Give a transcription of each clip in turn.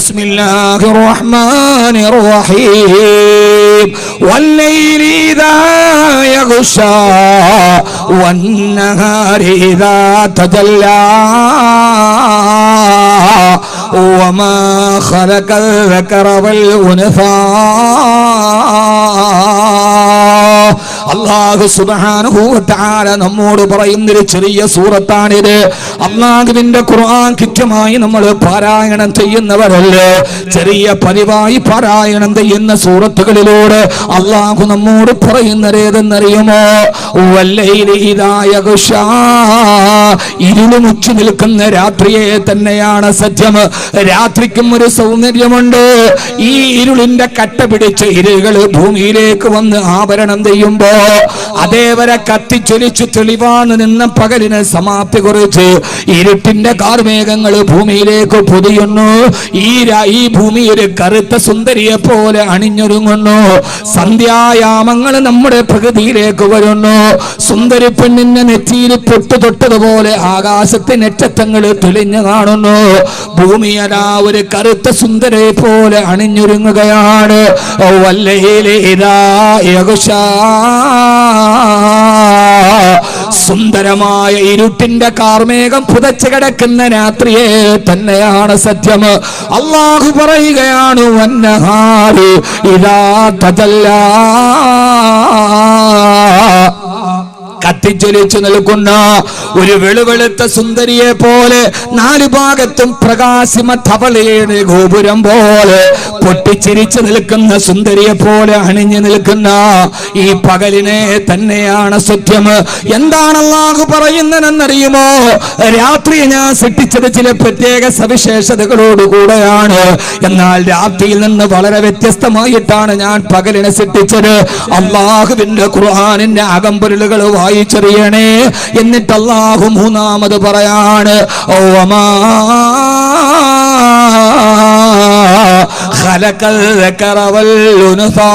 ബിസ്മില്ലാഹിർ റഹ്മാനിർ റഹീം വല്ലൈലി ഇദാ യഗ്ശാ വന്നഹാരി ഇദാ തജല്ലാ വമാ ഖലഖൽ ദകറ വൽ ഉൻസാ. അല്ലാഹു സുബ്ഹാനഹു വ തആല നമ്മോട് പറയുന്നൊരു ചെറിയ സൂറത്താണിത്. അല്ലാഹുവിന്റെ ഖുർആൻ കൃത്യമായി നമ്മൾ പാരായണം ചെയ്യുന്നവരല്ലേ, ചെറിയ പതിവായി പാരായണം ചെയ്യുന്ന സൂറത്തുകളിലൂടെ അല്ലാഹു നമ്മോട് പറയുന്നതേതെന്നറിയുമോ? വല്ലൈലി ഇദാ യഗ്ശാ, ഇരുള് മുച്ചു നിൽക്കുന്ന രാത്രിയെ തന്നെയാണ് സത്യം. രാത്രിക്കും ഒരു സൗന്ദര്യമുണ്ട്. ഈ ഇരുളിന്റെ കട്ട പിടിച്ച ഇരുകൾ ഭൂമിയിലേക്ക് വന്ന് ആവരണം ചെയ്യുമ്പോ അതേവരെ കത്തിച്ചൊലിച്ചു തെളിവാണ് നിന്ന പകലിന് സമാപ്തി കുറിച്ച് ഇരുട്ടിന്റെ കാർമേഘങ്ങൾ ഭൂമിയിലേക്ക് പൊതിയുന്നു. ഈ ഭൂമി ഒരു കറുത്ത സുന്ദരിയെ പോലെ അണിഞ്ഞൊരുങ്ങുന്നു. സന്ധ്യായാമങ്ങൾ നമ്മുടെ പ്രകൃതിയിലേക്ക് വരുന്നു. സുന്ദരി പെണ്ണിന്റെ നെറ്റിയിൽ പൊട്ടു തൊട്ടതുപോലെ ആകാശത്തെ നക്ഷത്രങ്ങൾ തെളിഞ്ഞു കാണുന്നു. ഭൂമി അതാ ഒരു കറുത്ത സുന്ദരിയെ പോലെ അണിഞ്ഞൊരുങ്ങുകയാണ്. വല്ലൈലി ഇദാ യഗ്ശാ, സുന്ദരമായ ഇരുട്ടിന്റെ കാർമേഘം പുതച്ചു കിടക്കുന്ന രാത്രിയെ തന്നെയാണ് സത്യം. അല്ലാഹു പറയുകയാണ് വന്നഹാരി ഇദാ തജല്ലാ, കത്തിജ്വലിച്ചു നിൽക്കുന്ന ഒരു വെളുവെളുത്ത സുന്ദരിയെ പോലെ നാലു ഭാഗത്തും പ്രകാശിമ ധവളയുടെ ഗോപുരം പോലെ പൊട്ടിച്ചിരിച്ചു നിൽക്കുന്ന സുന്ദരിയെ പോലെ അണിഞ്ഞു നിൽക്കുന്ന ഈ പകലിനെ തന്നെയാണ് സത്യം. എന്താണ് അല്ലാഹു പറയുന്നതെന്നറിയുമോ? രാത്രി ഞാൻ സൃഷ്ടിച്ചത് ചില പ്രത്യേക സവിശേഷതകളോടുകൂടെയാണ്. എന്നാൽ രാത്രിയിൽ നിന്ന് വളരെ വ്യത്യസ്തമായിട്ടാണ് ഞാൻ പകലിനെ സൃഷ്ടിച്ചത്. അല്ലാഹുവിന്റെ ഖുർആനിന്റെ അകമ്പൊരുളുകൾ വായിച്ചറിയണേ. എന്നിട്ട് അല്ലാഹു മൂന്നാമത് പറയാണ് വമാ ഖലഖൽ ദകറ വൽ ഉൻസാ,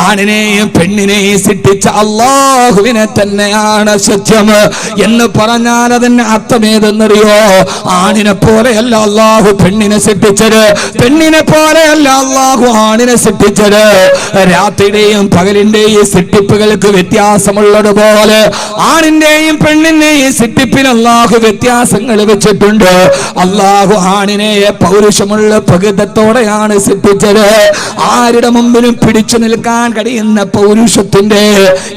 ആണിനെയും പെണ്ണിനെയും സൃഷ്ടിച്ച അല്ലാഹുവിനെ തന്നെയാണ് സത്യം. എന്ന് പറഞ്ഞാൽ അതിന്റെ അർത്ഥമേതെന്നറിയോ? ആണിനെ പോലെയല്ല അല്ലാഹു പെണ്ണിനെ സൃഷ്ടിച്ചത്, പെണ്ണിനെ പോലെയല്ല അല്ലാഹു ആണിനെ സൃഷ്ടിച്ചത്. രാത്രിയുടെയും പകലിന്റെയും സൃഷ്ടിപ്പുകൾക്ക് വ്യത്യാസമുള്ളതുപോലെ ആണിന്റെയും പെണ്ണിന്റെയും സൃഷ്ടിപ്പിന് അല്ലാഹു വ്യത്യാസങ്ങൾ വെച്ചിട്ടുണ്ട്. അല്ലാഹു ആണിനെ പൗരുഷമുള്ള പ്രകൃതത്തോടെയാണ് സൃഷ്ടിച്ചത്. ആരുടെ മുമ്പിലും പിടിച്ചു നിൽക്കാൻ കഴിയുന്ന പൗരുഷത്തിന്റെ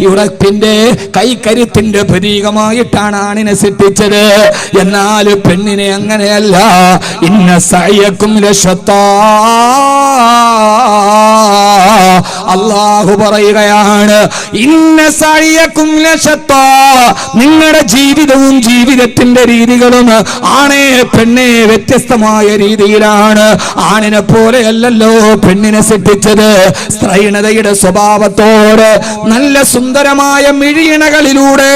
ഉറപ്പിന്റെ കൈക്കരുത്തിന്റെ പ്രതീകമായിട്ടാണ് ആണിനെ സൃഷ്ടിച്ചത്. എന്നാൽ പെണ്ണിനെ അങ്ങനെയല്ല. ഇന്ന സഅയക്കും ലശത്താ, അല്ലാഹു പറയുകയാണ് ഇന്ന സഅയക്കും ലശത്താ, നിങ്ങളുടെ ജീവിതവും ജീവിതത്തിന്റെ രീതികളും ആണേ പെണ്ണെ വ്യത്യസ്തമായ രീതിയിലാണ്. ആണിനെ പോലെയല്ലല്ലോ പെണ്ണിനെ സൃഷ്ടിച്ചത്. സ്ത്രൈണതയുടെ സ്വഭാവത്തോട് നല്ല സുന്ദരമായ മിഴിയിണകളിലൂടെ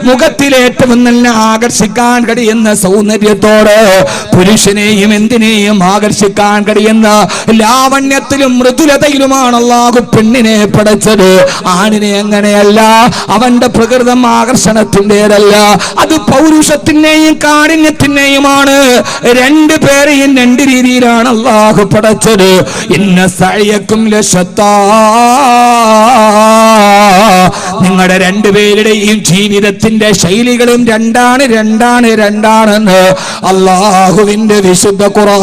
മുഖത്തിലേറ്റവും നല്ല ആകർഷിക്കാൻ കഴിയുന്ന സൗന്ദര്യത്തോട് പുരുഷനെയും എന്തിനേയും ആകർഷിക്കാൻ കഴിയുന്ന ലാവണ്യത്തിലും മൃദുലതയിലുമാണ് അല്ലാഹു പെണ്ണിനെ പടച്ചത്. ആണിനെ അങ്ങനെയല്ല. അവന്റെ പ്രകൃതം ആകർഷണത്തിൻ്റെതല്ല, അത് പൗരുഷത്തിന്റെയും കാഠിന്യത്തിന്റെയുമാണ്. രണ്ടു പേരെയും രണ്ട് രീതിയിലാണ് അല്ലാഹു പടച്ചത്. ഇന്ന സഅയക്കും ലശത്താ, നിങ്ങളുടെ രണ്ടുപേരുടെയും ജീവിതത്തിന്റെ ശൈലികളും രണ്ടാണെന്ന് അല്ലാഹുവിന്റെ വിശുദ്ധ ഖുർആൻ.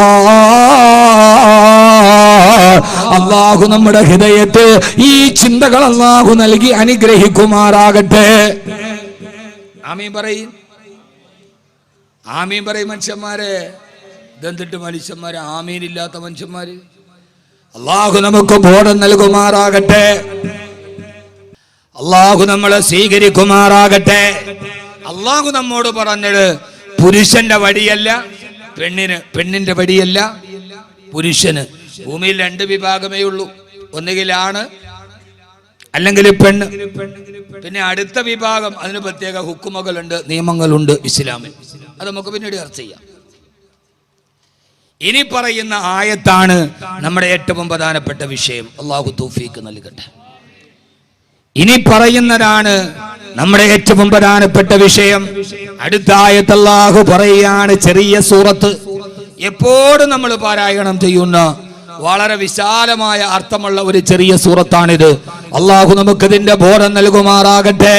അല്ലാഹു നമ്മുടെ ഹൃദയത്തിൽ ഈ ചിന്തകൾ അല്ലാഹു നൽകി അനുഗ്രഹിക്കുമാറാകട്ടെ. ആമീൻ പറയും, ആമീൻ പറയും മനുഷ്യന്മാരെ. ഇതെന്തിട്ട് മനുഷ്യന്മാരെ ആമീനില്ലാത്ത മനുഷ്യന്മാര്? അല്ലാഹു നമുക്ക് ബോധം നൽകുമാറാകട്ടെ. അല്ലാഹു നമ്മളെ സ്വീകരിക്കുമാറാകട്ടെ. അല്ലാഹു നമ്മോട് പറഞ്ഞത് പുരുഷന്റെ വടിയല്ല പെണ്ണിന്, പെണ്ണിന്റെ വടിയല്ല പുരുഷന്. ഭൂമിയിൽ രണ്ട് വിഭാഗമേ ഉള്ളൂ, ഒന്നുകിൽ ആണ് അല്ലെങ്കിൽ പെണ്ണ്. പിന്നെ അടുത്ത വിഭാഗം, അതിന് പ്രത്യേക ഹുക്കുമകളുണ്ട്, നിയമങ്ങളുണ്ട് ഇസ്ലാമിൽ. അത് നമുക്ക് പിന്നീട് ചർച്ച ചെയ്യാം. ഇനി പറയുന്ന ആയത്താണ് നമ്മുടെ ഏറ്റവും പ്രധാനപ്പെട്ട വിഷയം. അല്ലാഹു തൗഫീഖ് നൽകട്ടെ. ഇനി പറയുന്നതാണ് നമ്മുടെ ഏറ്റവും പ്രധാനപ്പെട്ട വിഷയം. അടുത്ത ആയത്ത് അല്ലാഹു പറയുകയാണ്, ചെറിയ സൂറത്ത് എപ്പോഴും നമ്മൾ പാരായണം ചെയ്യുന്ന വളരെ വിശാലമായ അർത്ഥമുള്ള ഒരു ചെറിയ സൂറത്താണിത്. അള്ളാഹു നമുക്കിതിന്റെ ബോധം നൽകുമാറാകട്ടെ.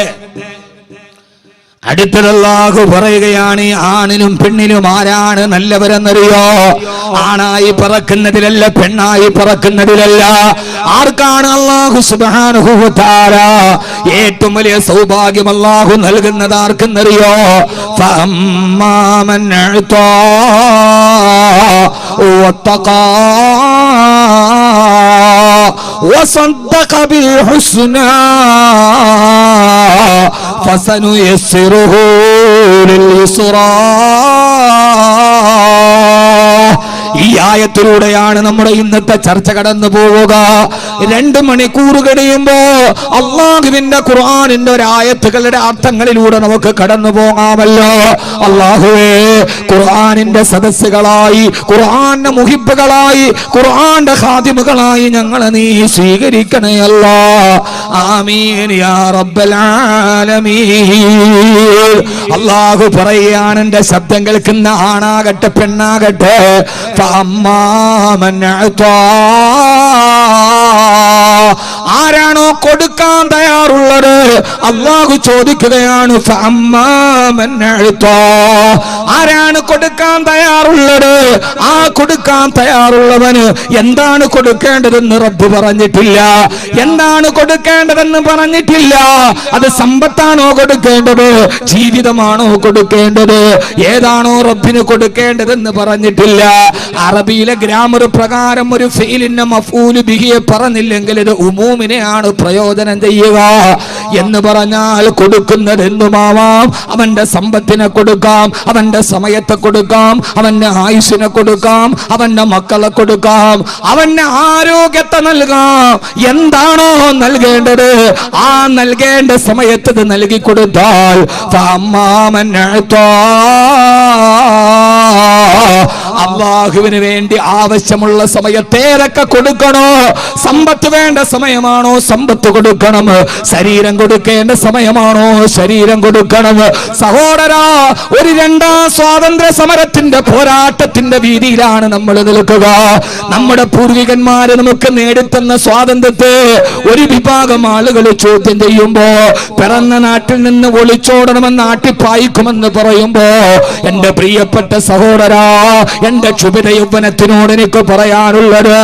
അടുത്തത് അല്ലാഹു പറയുകയാണ്, ആണിനും പെണ്ണിനും ആരാണ് നല്ലവരെന്നറിയോ? ആണായി പറക്കുന്നതിലല്ല, പെണ്ണായി പറക്കുന്നതിലല്ല. ആർക്കാണ് അല്ലാഹു സുബ്ഹാനഹു വ തആല ഏറ്റവും വലിയ സൗഭാഗ്യം അല്ലാഹു നൽകുന്നത് ആർക്കെന്നറിയോ? ഫഅമ്മാ മൻ അഅതാ വത്തഖാ വസദ്ദഖ ബിൽ ഹുസ്നാ ഫസനുയസ്സിറുഹു ലിൽ യുസ്റാ. ഈ ആയത്തിലൂടെയാണ് നമ്മുടെ ഇന്നത്തെ ചർച്ച കടന്നു പോവുക. 2 മണിക്കൂർ കഴിയുമ്പോ അള്ളാഹുവിന്റെ ഖുർആനിന്റെ ഒരായത്തുകളുടെ അർത്ഥങ്ങളിലൂടെ നമുക്ക് കടന്നു പോകാമല്ലോ. അള്ളാഹുവേ, ഖുർആനിന്റെ സദസ്സുകളായി, ഖുർആന്റെ മുഹിബ്ബുകളായി, ഖുർആന്റെ ഖാദിമുകളായി ഞങ്ങളെ നീ സ്വീകരിക്കണേ അല്ലാ. ആമീൻ യാ റബ്ബൽ ആലമീൻ. അള്ളാഹു പറയുകയാണ്, എന്റെ ശബ്ദം കേൾക്കുന്ന ആണാകട്ടെ പെണ്ണാകട്ടെ, ആരാണോ കൊടുക്കാൻ തയ്യാറുള്ളത് അല്ലാഹു ചോദിക്കുകയാണ്, ആരാണ് കൊടുക്കാൻ തയ്യാറുള്ളത്? ആ കൊടുക്കാൻ തയ്യാറുള്ളവന് എന്താണ് കൊടുക്കേണ്ടതെന്ന് റബ്ബ് പറഞ്ഞിട്ടില്ല. എന്താണ് കൊടുക്കേണ്ടതെന്ന് പറഞ്ഞിട്ടില്ല. അത് സമ്പത്താണോ കൊടുക്കേണ്ടത്? ജീവിതമാണോ കൊടുക്കേണ്ടത്? ഏതാണോ റബ്ബിന് കൊടുക്കേണ്ടതെന്ന് പറഞ്ഞിട്ടില്ല. അറബിയിലെ ഗ്രാമർ പ്രകാരം ഒരു ഫീലിന്റെ മഫൂല് ബിഹിയെ പറഞ്ഞില്ലെങ്കിൽ ഇത് ഉമൂമിനെയാണ് പ്രയോജനം ചെയ്യുക. എന്ന് പറഞ്ഞാൽ കൊടുക്കുന്നത് എന്തുമാവാം. അവന്റെ സമ്പത്തിനെ കൊടുക്കാം, അവന്റെ സമയത്തെ കൊടുക്കാം, അവന്റെ ആയുസ്സിനെ കൊടുക്കാം, അവന്റെ മക്കളെ കൊടുക്കാം, അവന്റെ ആരോഗ്യത്തെ നൽകാം. എന്താണോ നൽകേണ്ടത് ആ നൽകേണ്ട സമയത്ത് ഇത് നൽകി കൊടുത്താൽ അല്ലാഹുവിന് വേണ്ടി ആവശ്യമുള്ള സമയത്തേതൊക്കെ കൊടുക്കണോ? സമ്പത്ത് വേണ്ട സമയമാണോ സമ്പത്ത് കൊടുക്കണം. ശരീരം കൊടുക്കേണ്ട സമയമാണോ ശരീരം കൊടുക്കണം. സഹോദരാ, ഒരു 2ാം സ്വാതന്ത്ര്യ സമരത്തിന്റെ പോരാട്ടത്തിന്റെ വീതിയിലാണ് നമ്മൾ നിൽക്കുക. നമ്മുടെ പൂർവികന്മാര് നമുക്ക് നേടിത്തന്ന സ്വാതന്ത്ര്യത്തെ ഒരു വിഭാഗം ആളുകൾ ചോദ്യം ചെയ്യുമ്പോ, പിറന്ന നാട്ടിൽ നിന്ന് ഒളിച്ചോടണമെന്ന് ആട്ടിപ്പായിക്കുമെന്ന് പറയുമ്പോ, എന്റെ പ്രിയപ്പെട്ട സഹോദരാ, എന്റെ ക്ഷുഭിത യൗവനത്തിനോട് എനിക്ക് പറയാനുള്ളത്,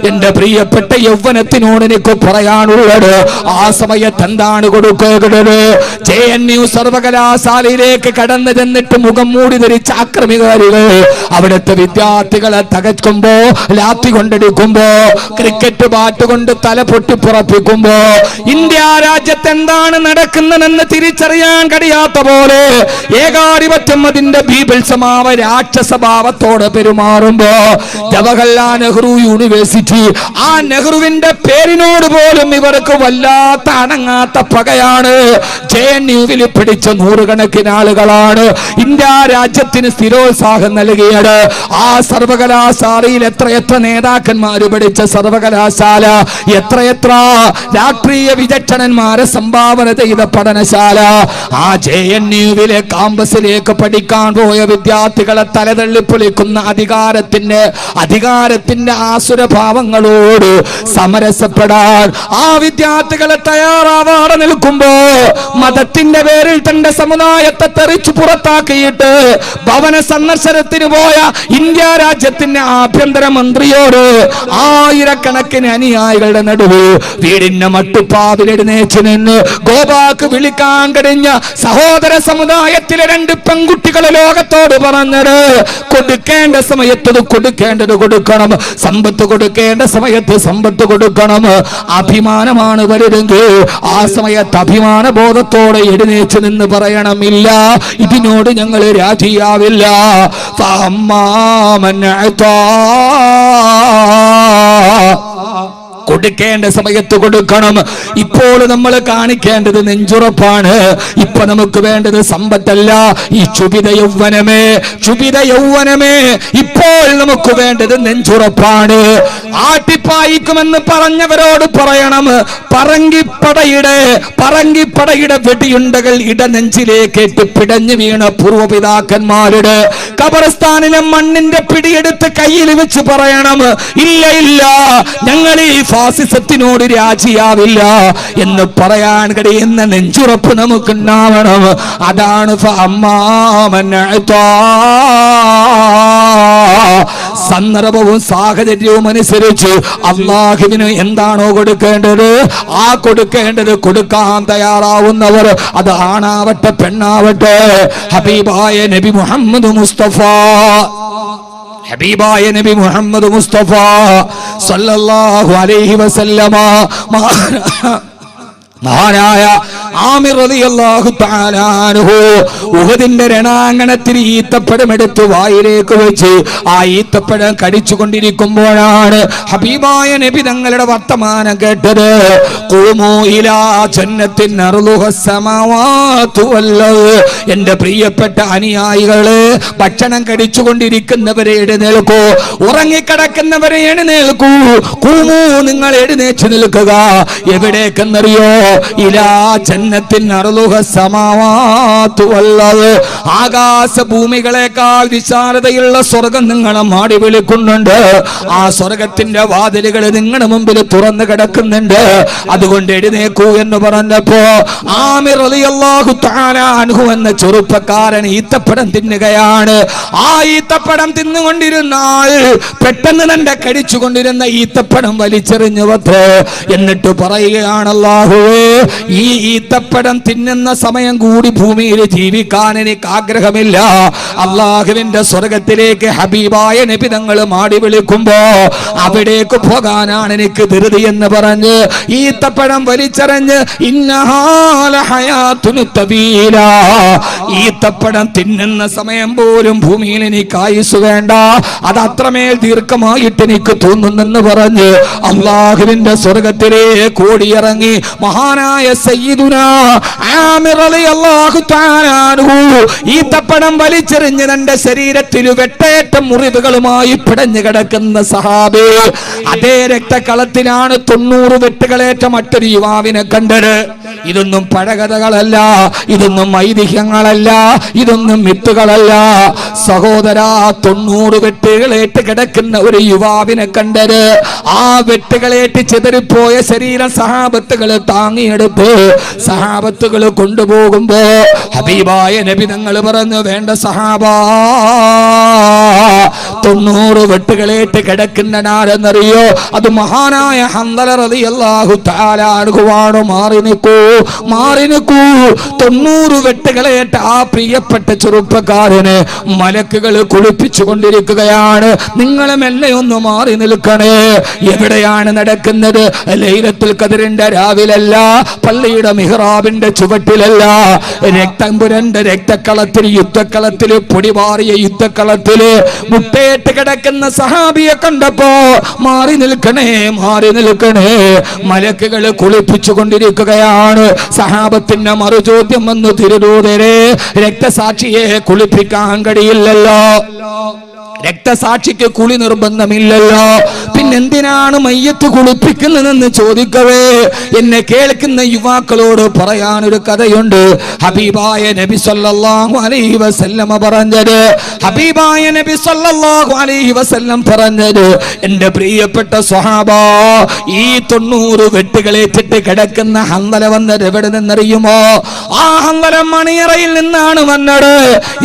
എന്റെ പ്രിയപ്പെട്ട യൗവനത്തിനോട് എനിക്ക് പറയാനുള്ളത്, ആ സമയത്ത് എന്താണ് കൊടുക്കേണ്ടത്? JNU സർവകലാശാലയിലേക്ക് കടന്നു ചെന്നിട്ട് മുഖം മൂടി ധരിച്ച ആക്രമികാരികൾ അവിടുത്തെ വിദ്യാർത്ഥികളെ തകർക്കുമ്പോ, ലാത്തി കൊണ്ടെടുക്കുമ്പോ, ക്രിക്കറ്റ് ബാറ്റ് കൊണ്ട് തല പൊട്ടിപ്പുറപ്പിക്കുമ്പോ, ഇന്ത്യ രാജ്യത്ത് എന്താണ് നടക്കുന്നതെന്ന് തിരിച്ചറിയാൻ കഴിയാത്ത പോലെ ഏകാധിപത്യം അതിന്റെ ബീഭത്സമാവ രാക്ഷസഭാവത്തോടെ പെരുമാറുമ്പോ, ജവഹർലാൽ നെഹ്റു യൂണിവേഴ്സിറ്റി, ആ നെഹ്റുവിന്റെ പേരിനോട് പോലും ഇവർക്ക് വല്ലാത്ത അടങ്ങാത്ത പകയാണ്. JNUവിൽ പിടിച്ച 100 കണക്കിന് ആളുകളാണ് ഇന്ത്യ രാജ്യത്തിന് സ്ഥിരോത്സാഹം നൽകിയത്. ആ സർവകലാശാലയിൽ എത്രയെത്ര നേതാക്കന്മാര് പഠിച്ച സർവകലാശാല, എത്രയെത്ര രാഷ്ട്രീയ വിചക്ഷണന്മാരെ സംഭാവന ചെയ്ത പഠനശാല. ആ JNUവിലെ കാമ്പസിലേക്ക് പഠിക്കാൻ പോയ വിദ്യാർത്ഥികളെ തലതള്ളിപ്പൊളിക്കുന്ന അധികാരത്തിന്റെ ആസുരഭാവങ്ങളോട് സമരസപ്പെടാൻ ആ വിദ്യാർത്ഥികളെ തയ്യാറാവാതെ നിൽക്കുമ്പോ, മതത്തിന്റെ പേരിൽ തന്റെ സമുദായത്തെ തെറിച്ചു പുറത്താക്കിയിട്ട് ഭവന സന്ദർശനത്തിന് പോയ ഇന്ത്യ രാജ്യത്തിന്റെ ആഭ്യന്തര മന്ത്രിയോട് ആയിരക്കണക്കിന് അനുയായികളുടെ നടുവിൽ വീടിന്റെ മട്ടുപ്പാവിൽ എഴുന്നേറ്റ് നിന്ന് ഗോബാക്ക് വിളിക്കാൻ കഴിഞ്ഞ സഹോദര സമുദായത്തിലെ 2 പെൺകുട്ടികളെ ലോകത്തോട് പറഞ്ഞത്, കൊടുക്കേണ്ട സമയത്ത് കൊടുക്കേണ്ടത് കൊടുക്കണം, സമ്പത്ത് കൊടുക്കേണ്ട സമയത്ത് സമ്പത്ത് കൊടുക്കണം. അഭിമാനമാണ് വലുതെങ്കിൽ ആ സമയത്ത് അഭിമാന ബോധത്തോടെ എഴുന്നേറ്റ് നിന്ന് പറയണം, ഇല്ല, ഇതിനോട് ഞങ്ങൾ രാജിയാവില്ല. കൊടുക്കേണ്ട സമയത്ത് കൊടുക്കണം. ഇപ്പോൾ നമ്മൾ കാണിക്കേണ്ടത് നെഞ്ചുറപ്പാണ്. ഇപ്പൊ നമുക്ക് വേണ്ടത് സമ്പത്തല്ല. ഈ ചുബിത യൗവനമേ ഇപ്പോൾ നമുക്ക് വേണ്ടത് നെഞ്ചുറപ്പാണ്. ആട്ടിപ്പായിക്കുമെന്ന് പറഞ്ഞവരോട് പറയണം, പറങ്കിപ്പടയുടെ വെടിയുണ്ടകൾ ഇടനെഞ്ചിലേക്ക് ഇട്ട് പിടഞ്ഞു വീണ പൂർവ്വപിതാക്കന്മാരുടെ ഖബർസ്ഥാനിലെ മണ്ണിന്റെ പിടിയെടുത്ത് കയ്യിൽ വെച്ച് പറയണം, ഇല്ല, ഞങ്ങൾ ഈ ഫാസിസത്തിനോട് രാജിയാവില്ല എന്ന് പറയാൻ കഴിയുന്ന നെഞ്ചുറപ്പ് നമുക്കുണ്ടാവണം. അതാണ് സന്ദർഭവും സാഹചര്യവും അനുസരിച്ച് അല്ലാഹുവിന് എന്താണോ കൊടുക്കേണ്ടത് ആ കൊടുക്കേണ്ടത് കൊടുക്കാൻ തയ്യാറാവുന്നവർ, അത് ആണാവട്ടെ പെണ്ണാവട്ടെ, ഹബീബായ നബി മുഹമ്മദ് മുസ്തഫ സല്ലല്ലാഹു അലൈഹി വസല്ലമ മഹാനായ ആമിർ റളിയല്ലാഹു തആല അൻഹു ഉഹദിന്റെ രണാങ്കണത്തിൽ ഈത്തപ്പഴം എടുത്ത് വായിലേക്ക് വെച്ച് ആ ഈത്തപ്പഴം കടിച്ചുകൊണ്ടിരിക്കുമ്പോഴാണ് ഹബീബായ നബി തങ്ങളുടെ വർത്തമാനം കേട്ടത്. ഖൂമൂ ഇലാ ജന്നത്തിൻ അർളുഹസ് സമാവാതു വൽ-അർള്. എന്റെ പ്രിയപ്പെട്ട അനുയായികളെ, ഭക്ഷണം കടിച്ചുകൊണ്ടിരിക്കുന്നവരെ എഴുന്നേൽക്കൂ, ഉറങ്ങിക്കിടക്കുന്നവരെ എഴുന്നേൽക്കൂ. ഖൂമൂ, നിങ്ങൾ എഴുന്നേറ്റ് നിൽക്കുക. എവിടേക്കെന്നറിയോ? ഇലാ ജന്നത്തിൻ അർളുഹസ് സമാവാതു വൽ-അർള്. ആകാശ ഭൂമികളെക്കാൾ വിശാലതയുള്ള സ്വർഗം നിങ്ങളെ മാടി വിളിക്കുന്നുണ്ട്. ആ സ്വർഗത്തിന്റെ വാതിലുകൾ നിങ്ങളുടെ മുമ്പിൽ തുറന്നു കിടക്കുന്നുണ്ട്. അതുകൊണ്ട് എഴുന്നേക്കൂ എന്ന് പറഞ്ഞപ്പോ ആമിർ റളിയല്ലാഹു തആല അൻഹു എന്ന ചെറുപ്പക്കാരൻ ഈത്തപ്പഴം തിന്നുകയാണ്. ആ ഈത്തപ്പഴം തിന്നുകൊണ്ടിരുന്ന ആൾ പെട്ടെന്ന് തന്റെ കടിച്ചുകൊണ്ടിരുന്ന ഈത്തപ്പഴം വലിച്ചെറിഞ്ഞു വത്രേ. എന്നിട്ട് പറയുകയാണ്, അല്ലാഹുവേ, ഈ ഈത്തപ്പഴം തിന്നുന്ന സമയം കൂടി ഭൂമിയിൽ ജീവിക്കാൻ എനിക്ക് ആഗ്രഹമില്ല. അല്ലാഹുവിന്റെ സ്വർഗത്തിലേക്ക് ഹബീബായ നബി തങ്ങൾ മാടി വിളിക്കുമ്പോ അവിടേക്ക് പോകാനാണ് എനിക്ക് ധൃതി എന്ന് പറഞ്ഞ് ഈത്തപ്പഴം വലിച്ചെറിഞ്ഞ് ഈത്തപ്പഴം തിന്നുന്ന സമയം പോലും ഭൂമിയിൽ എനിക്ക് ആയുസ് വേണ്ട, അത് അത്രമേൽ ദീർഘമായിട്ട് എനിക്ക് തോന്നുന്നെന്ന് പറഞ്ഞ് അല്ലാഹുവിന്റെ സ്വർഗത്തിലേക്ക് ഓടിയിറങ്ങി മഹാനായ സയ്യിദുനാ ആമിർ റളിയല്ലാഹു തആല അൻഹു ഈത്തപ്പഴം വലിച്ചെറിഞ്ഞ് തന്റെ ശരീരത്തിൽ വെട്ടേറ്റ മുറിവുകളുമായി പിടഞ്ഞു കിടക്കുന്ന സഹാബി. അതേ രക്തക്കളത്തിലാണ് 90 വെട്ടുകളേറ്റ മറ്റൊരു യുവാവിനെ കണ്ടത്. ഇതൊന്നും പഴകഥകളല്ല, ഇതൊന്നും ഐതിഹ്യങ്ങളല്ല, ഇതൊന്നും മിത്തുകളല്ല. സഹോദരാ, 90 വെട്ടുകളേറ്റ് കിടക്കുന്ന ഒരു യുവാവിനെ കണ്ടത്. ആ വെട്ടുകളേറ്റ് ചിതറിപ്പോയ ശരീരം സഹാബത്തുകൾ താങ്ങിയെടുത്ത് സഹാബത്തുകൾ കൊണ്ടുപോകുമ്പോ ഹബീബായ നബി തങ്ങൾ പറഞ്ഞു, വേണ്ട സഹാബാ, 90 വെട്ടുകളേറ്റ് കിടക്കുന്നനാരെന്നറിയോ? അത് മഹാനായ ഹംദല റളിയല്ലാഹു തആല അൻഹുവാണ്. മാറി നിൽക്കൂ. 90 വെട്ടുകളേറ്റ ആ പ്രിയപ്പെട്ട ചെറുപ്പക്കാരന് മലക്കുകൾ കുളിപ്പിച്ചു കൊണ്ടിരിക്കുകയാണ്. നിങ്ങളും എല്ലാം ഒന്ന് മാറി നിൽക്കണേ. എവിടെയാണ് നടക്കുന്നത്? ലൈലത്തുൽ ഖദറിന്റെ രാവിലല്ല, പള്ളിയുടെ മിഹ്റാബിന്റെ ചുവട്ടിലല്ല, രക്തംപുരന്റെ രക്തക്കളത്തിൽ, യുദ്ധക്കളത്തിൽ, പൊടിപാറിയ യുദ്ധക്കളത്തില് മുട്ടേറ്റ് കിടക്കുന്ന സഹാബിയെ കണ്ടപ്പോ മാറി നിൽക്കണേ. മലക്കുകൾ കുളിപ്പിച്ചു കൊണ്ടിരിക്കുകയാണ്. സഹാബത്തിന്റെ മറുചോദ്യം വന്നു, തിരുദൂതരെ, രക്തസാക്ഷിയെ കുളിപ്പിക്കാൻ കഴിയില്ലല്ലോ, രക്തസാക്ഷിക്ക് കുളി നിർബന്ധമില്ലല്ലോ, പിന്നെന്തിനാണ് മയ്യത്ത് കുളിപ്പിക്കുന്നതെന്ന് ചോദിക്കവേ എന്നെ കേൾക്കുന്ന യുവാക്കളോട് പറയാനൊരു കഥയുണ്ട്. ഹബീബായ നബി സല്ലല്ലാഹു അലൈഹി വസല്ലം പറഞ്ഞത്, എന്റെ പ്രിയപ്പെട്ട സ്വഹാബാ, ഈ 90 വെട്ടുകളേറ്റിട്ട് കിടക്കുന്ന ഹംദല വന്നത് എവിടെ നിന്നറിയുമോ? ആ ഹംദല മണിയറയിൽ നിന്നാണ് വന്നത്.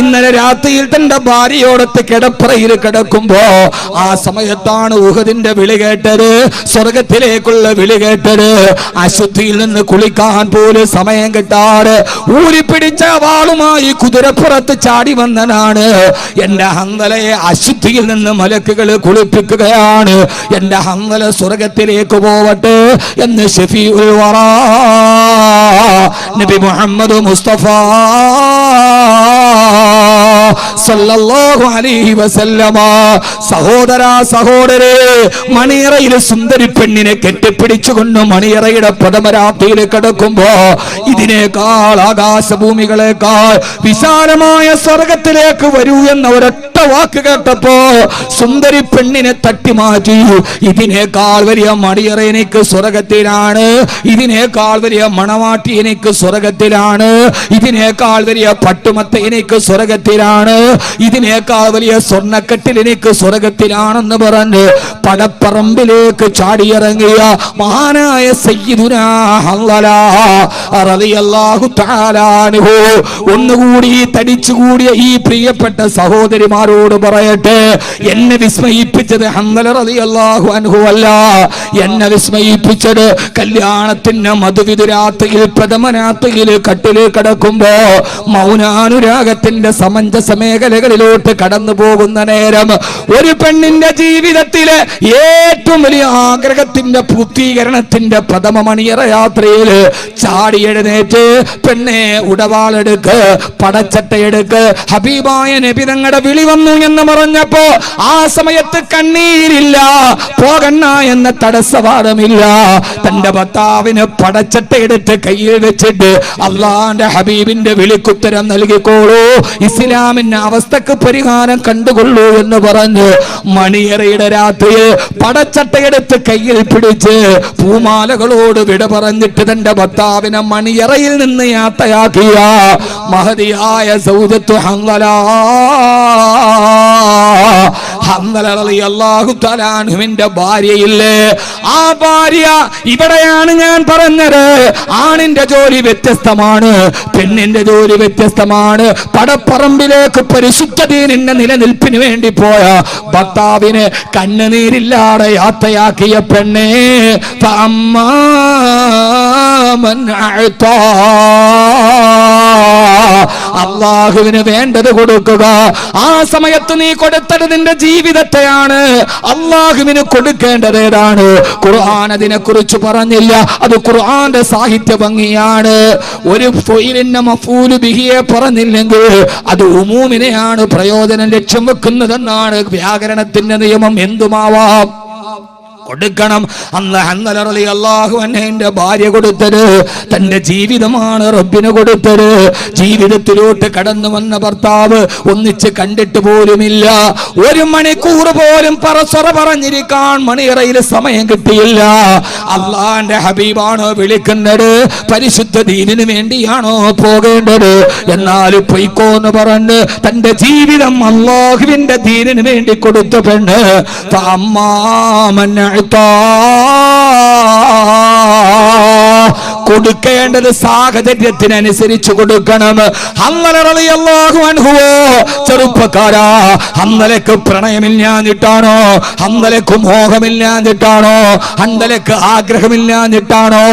ഇന്നലെ രാത്രിയിൽ തന്റെ ഭാര്യയോടൊത്ത് കിടപ്പറയിൽ കിടക്കുമ്പോ ആ സമയത്താണ് ഉഹദിന്റെ വിളി കേട്ടത്, സ്വർഗത്തിലേക്കുള്ള വിളി കേട്ടത്. അശുദ്ധിയിൽ നിന്ന് കുളിക്കാൻ പോലും സമയം കിട്ടാറ് ഊരിപ്പിടിച്ച വാളുമായി കുതിരപ്പുറത്ത് ചാടി വന്നനാണ്. എന്റെ ഹംദലയെ അശുദ്ധിയിൽ നിന്ന് മലക്കുകൾ കുളിപ്പിക്കുകയാണ്. എന്റെ ഹംദല സ്വർഗത്തിലേക്ക് പോവട്ടെ എന്ന് ശഫീഉൽ വറാ നബി മുഹമ്മദ് മുസ്തഫ സല്ലല്ലാഹു അലൈഹി വസല്ലമ. സഹോദരാ സഹോദരേ, മണിയറയിൽ സുന്ദരി പെണ്ണിനെ കെട്ടിപ്പിടിച്ചുകൊണ്ട് മണിയറയുടെ പ്രഥമരാത്രിയിൽ കിടക്കുമ്പോ ഇതിനേക്കാൾ ആകാശഭൂമികളെക്കാൾ വിശാലമായ സ്വർഗത്തിലേക്ക് വരൂ എന്ന ഒരൊറ്റ വാക്ക് കേട്ടപ്പോ സുന്ദരി പെണ്ണിനെ തട്ടിമാറ്റി. ഇതിനേക്കാൾ വലിയ മണിയറ എനിക്ക് സ്വർഗത്തിലാണ്, ഇതിനേക്കാൾ വലിയ മണവാട്ടി എനിക്ക് സ്വർഗത്തിലാണ്, ഇതിനേക്കാൾ വലിയ പട്ടുമത്ത എനിക്ക് സ്വർഗത്തിലാണ്, ഇതിനേക്കാൾ വലിയ സ്വർണ്ണക്കെട്ടിൽ എനിക്ക് സ്വർഗത്തിലാണെന്ന് പറഞ്ഞ് പടപ്പറമ്പിലേക്ക് ചാടിയിറങ്ങിയ മഹാനായ സയ്യിദുനാ ഹൻളല റളിയല്ലാഹു തആല അൻഹു ഒന്നുകൂടി തടിച്ചുകൂടിയ ഈ പ്രിയപ്പെട്ട സഹോദരിമാരോട് പറയട്ടെ, എന്നെ വിസ്മയിപ്പിച്ചത് ഹൻളല റളിയല്ലാഹു അൻഹു അല്ല, എന്നെ വിസ്മയിപ്പിച്ചത് കല്യാണത്തിന് മധുവിധുരാത്രിയിൽ പ്രഥമരാത്രിയിൽ കട്ടിൽ കിടക്കുമ്പോ മൗനാനുരാഗത്തിന്റെ സമഞ്ജസ മേഖലകളിലോട്ട് കടന്നു പോകുന്ന നേരം ഒരു പെണ്ണിന്റെ ജീവിതത്തിലെ ഏറ്റവും വലിയ ആഗ്രഹത്തിന്റെ പൂർത്തീകരണത്തിന്റെ പ്രഥമ മണിയറ യാത്രയിൽ ചാടി എഴുന്നേറ്റ് പെണ്ണെ ഉടവാളെടുക്ക്, പടച്ചട്ടയെടുക്ക്, ഹബീബായ നബി തങ്ങളുടെ വിളി വന്നു എന്ന് പറഞ്ഞപ്പോ ആ സമയത്ത് കണ്ണീരില്ല, പോകണ്ണ എന്ന തടസ്സവാദമില്ല. തന്റെ ഭർത്താവിന് പടച്ചട്ടയെടുത്ത് കയ്യിൽ വെച്ചിട്ട് അള്ളാന്റെ ഹബീബിന്റെ വിളിക്കുത്തരം നൽകിക്കോളൂ, ഇസ്ലാമിന്റെ അവസ്ഥക്ക് പരിഹാരം കണ്ടുകൊള്ളൂ എന്ന് പറഞ്ഞ് മണിയറയുടെ രാത്രിയിൽ പടച്ചട്ടയെടുത്ത് കയ്യിൽ പിടിച്ച് പൂമാലകളോട് വിട പറഞ്ഞിട്ട് തന്റെ ഭർത്താവിനെ മണിയറയിൽ നിന്ന് യാത്രയാക്കിയ മഹദിയായ സൗദത്തു ഹൻളല റളിയല്ലാഹു തആല അൻഹുവിന്റെ ഭാര്യയില്ലേ, ആ ഭാര്യ ഇവിടെയാണ് ഞാൻ പറഞ്ഞത്. ആണിന്റെ ജോലി വ്യത്യസ്തമാണ്, പെണ്ണിന്റെ ജോലി വ്യത്യസ്തമാണ്. പടപ്പറമ്പിലേക്ക് പരിശുദ്ധ ദീനിന്റെ നിലനിൽപ്പിന് വേണ്ടി പോയ ഭർത്താവിനെ കണ്ണുനീരില്ലാതെ യാത്രയാക്കിയ പെണ്ണെ, അള്ളാഹുവിന് വേണ്ടത് കൊടുക്കുക. ആ സമയത്ത് നീ കൊടുത്തത് നിന്റെ ജീവിതത്തെയാണ്, അള്ളാഹുവിന് കൊടുക്കേണ്ടത് ഏതാണ്? ഖുർആൻ അതിനെ കുറിച്ച് പറഞ്ഞില്ല, അത് ഖുർആന്റെ സാഹിത്യ ഭംഗിയാണ്. ഒരു ഫഇലിന്റെ മഫൂലു ബിഹിയെ പറഞ്ഞില്ലെങ്കിൽ അത് ഉമൂമിനെയാണ് പ്രയോജനം ലക്ഷ്യം വെക്കുന്നതെന്നാണ് വ്യാകരണത്തിന്റെ നിയമം. എന്തുമാവാം, കൊടുക്കണം. അന്ന് ഹൻളല റളിയല്ലാഹു അൻഹുവിന്റെ ഭാര്യ കൊടുത്തത് തന്റെ ജീവിതമാണ് റബ്ബിന് കൊടുത്തത്. ജീവിതത്തിലോട്ട് കടന്നു വന്ന ഭർത്താവ് ഒന്നിച്ച് കണ്ടിട്ട് പോലുമില്ല, ഒരു മണിക്കൂർ പോലും പറസറ പറഞ്ഞിരിക്കാൻ മണിയറയിൽ സമയം കിട്ടിയില്ല. അള്ളാന്റെ ഹബീബാണോ വിളിക്കുന്നത്, പരിശുദ്ധ ദീനിന് വേണ്ടിയാണോ പോകേണ്ടത്? എന്നാൽ പൊയ്ക്കോന്ന് പറഞ്ഞ് തന്റെ ജീവിതം അള്ളാഹുവിന്റെ ദീനിന് വേണ്ടി കൊടുത്ത പെണ്ണ് കൊടുക്കേണ്ടത് സാഹചര്യത്തിനനുസരിച്ച് കൊടുക്കണം. ഹൻളല റളിയല്ലാഹു അൻഹു ചെറുപ്പക്കാരാ, ഹൻളലക്ക് പ്രണയമില്ലാഞ്ഞിട്ടാണോ, ഹൻളലക്ക് മോഹമില്ലാഞ്ഞിട്ടാണോ, ഹൻളലക്ക് ആഗ്രഹമില്ലാഞ്ഞിട്ടാണോ?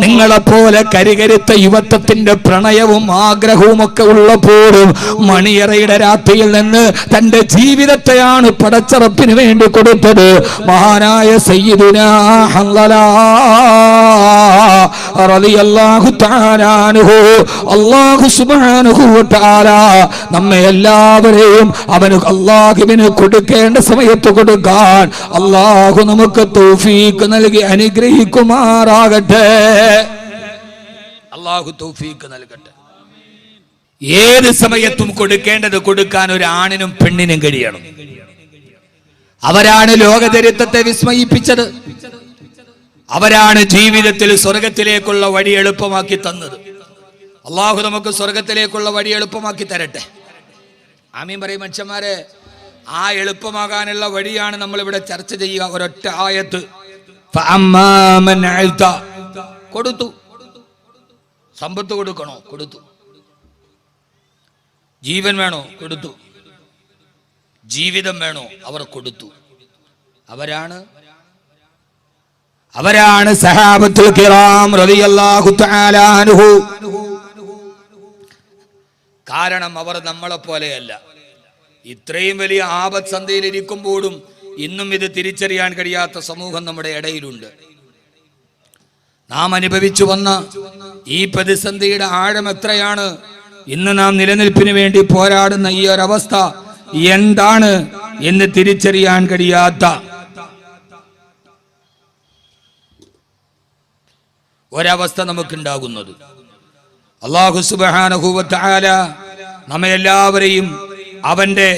നിങ്ങളെപ്പോലെ കരികരുത്ത യുവത്വത്തിന്റെ പ്രണയവും ആഗ്രഹവും ഒക്കെ ഉള്ളപ്പോഴും മണിയറയുടെ രാത്രിയിൽ നിന്ന് തന്റെ ജീവിതത്തെയാണ് പടച്ചറപ്പിന് വേണ്ടി കൊടുത്തത്. മഹാനായ സയ്യിദുനാ ഹൻളല റളിയല്ലാഹു തആല അൻഹു. അല്ലാഹു സുബ്ഹാനഹു വ തആല നമ്മെ എല്ലാവരെയും അവന് അല്ലാഹുവിന് കൊടുക്കേണ്ട സമയത്ത് കൊടുക്കാൻ അല്ലാഹു നമുക്ക് തൗഫീഖ് നൽകി അനുഗ്രഹിക്കുമാറാകട്ടെ. അല്ലാഹു തൗഫീഖ് നൽകട്ടെ. ഏത് സമയത്തും കൊടുക്കേണ്ടത് കൊടുക്കാൻ ഒരു ആണിനും പെണ്ണിനും കഴിയണം. അവരാണ് ലോകചരിത്രത്തെ വിസ്മയിപ്പിച്ചത്, അവരാണ് ജീവിതത്തിൽ സ്വർഗത്തിലേക്കുള്ള വഴി എളുപ്പമാക്കി തന്നത്. അള്ളാഹു നമുക്ക് സ്വർഗത്തിലേക്കുള്ള വഴി എളുപ്പമാക്കി തരട്ടെ. ആമീൻ പറയും മനുഷ്യന്മാരെ. ആ എളുപ്പമാകാനുള്ള വഴിയാണ് നമ്മൾ ഇവിടെ ചർച്ച ചെയ്യുക. ഒരൊറ്റ ആയത്ത്, കൊടുത്തു. സമ്പത്ത് കൊടുക്കണോ? കൊടുത്തു. ജീവൻ വേണോ? കൊടുത്തു. ജീവിതം വേണോ? അവർ കൊടുത്തു. അവരാണ് സഹാബത്തുൽ കിറാം റളിയല്ലാഹു തആല അൻഹു. കാരണം അവർ നമ്മളെ പോലെയല്ല. ഇത്രയും വലിയ ആപത്ത് സന്ധിയിൽ ഇരിക്കുമ്പോഴും ഇന്നും ഇത് തിരിച്ചറിയാൻ കഴിയാത്ത സമൂഹം നമ്മുടെ ഇടയിലുണ്ട്. നാം അനുഭവിച്ചു വന്ന ഈ പ്രതിസന്ധിയുടെ ആഴം എത്രയാണ്? ഇന്ന് നാം നിലനിൽപ്പിന് വേണ്ടി പോരാടുന്ന ഈ ഒരവസ്ഥ എന്താണ് എന്ന് തിരിച്ചറിയാൻ കഴിയാത്ത ഒരവസ്ഥ നമുക്കുണ്ടാകുന്നത്. അല്ലാഹു സുബ്ഹാനഹു വ തആല നമ്മെ എല്ലാവരെയും അവന്റെ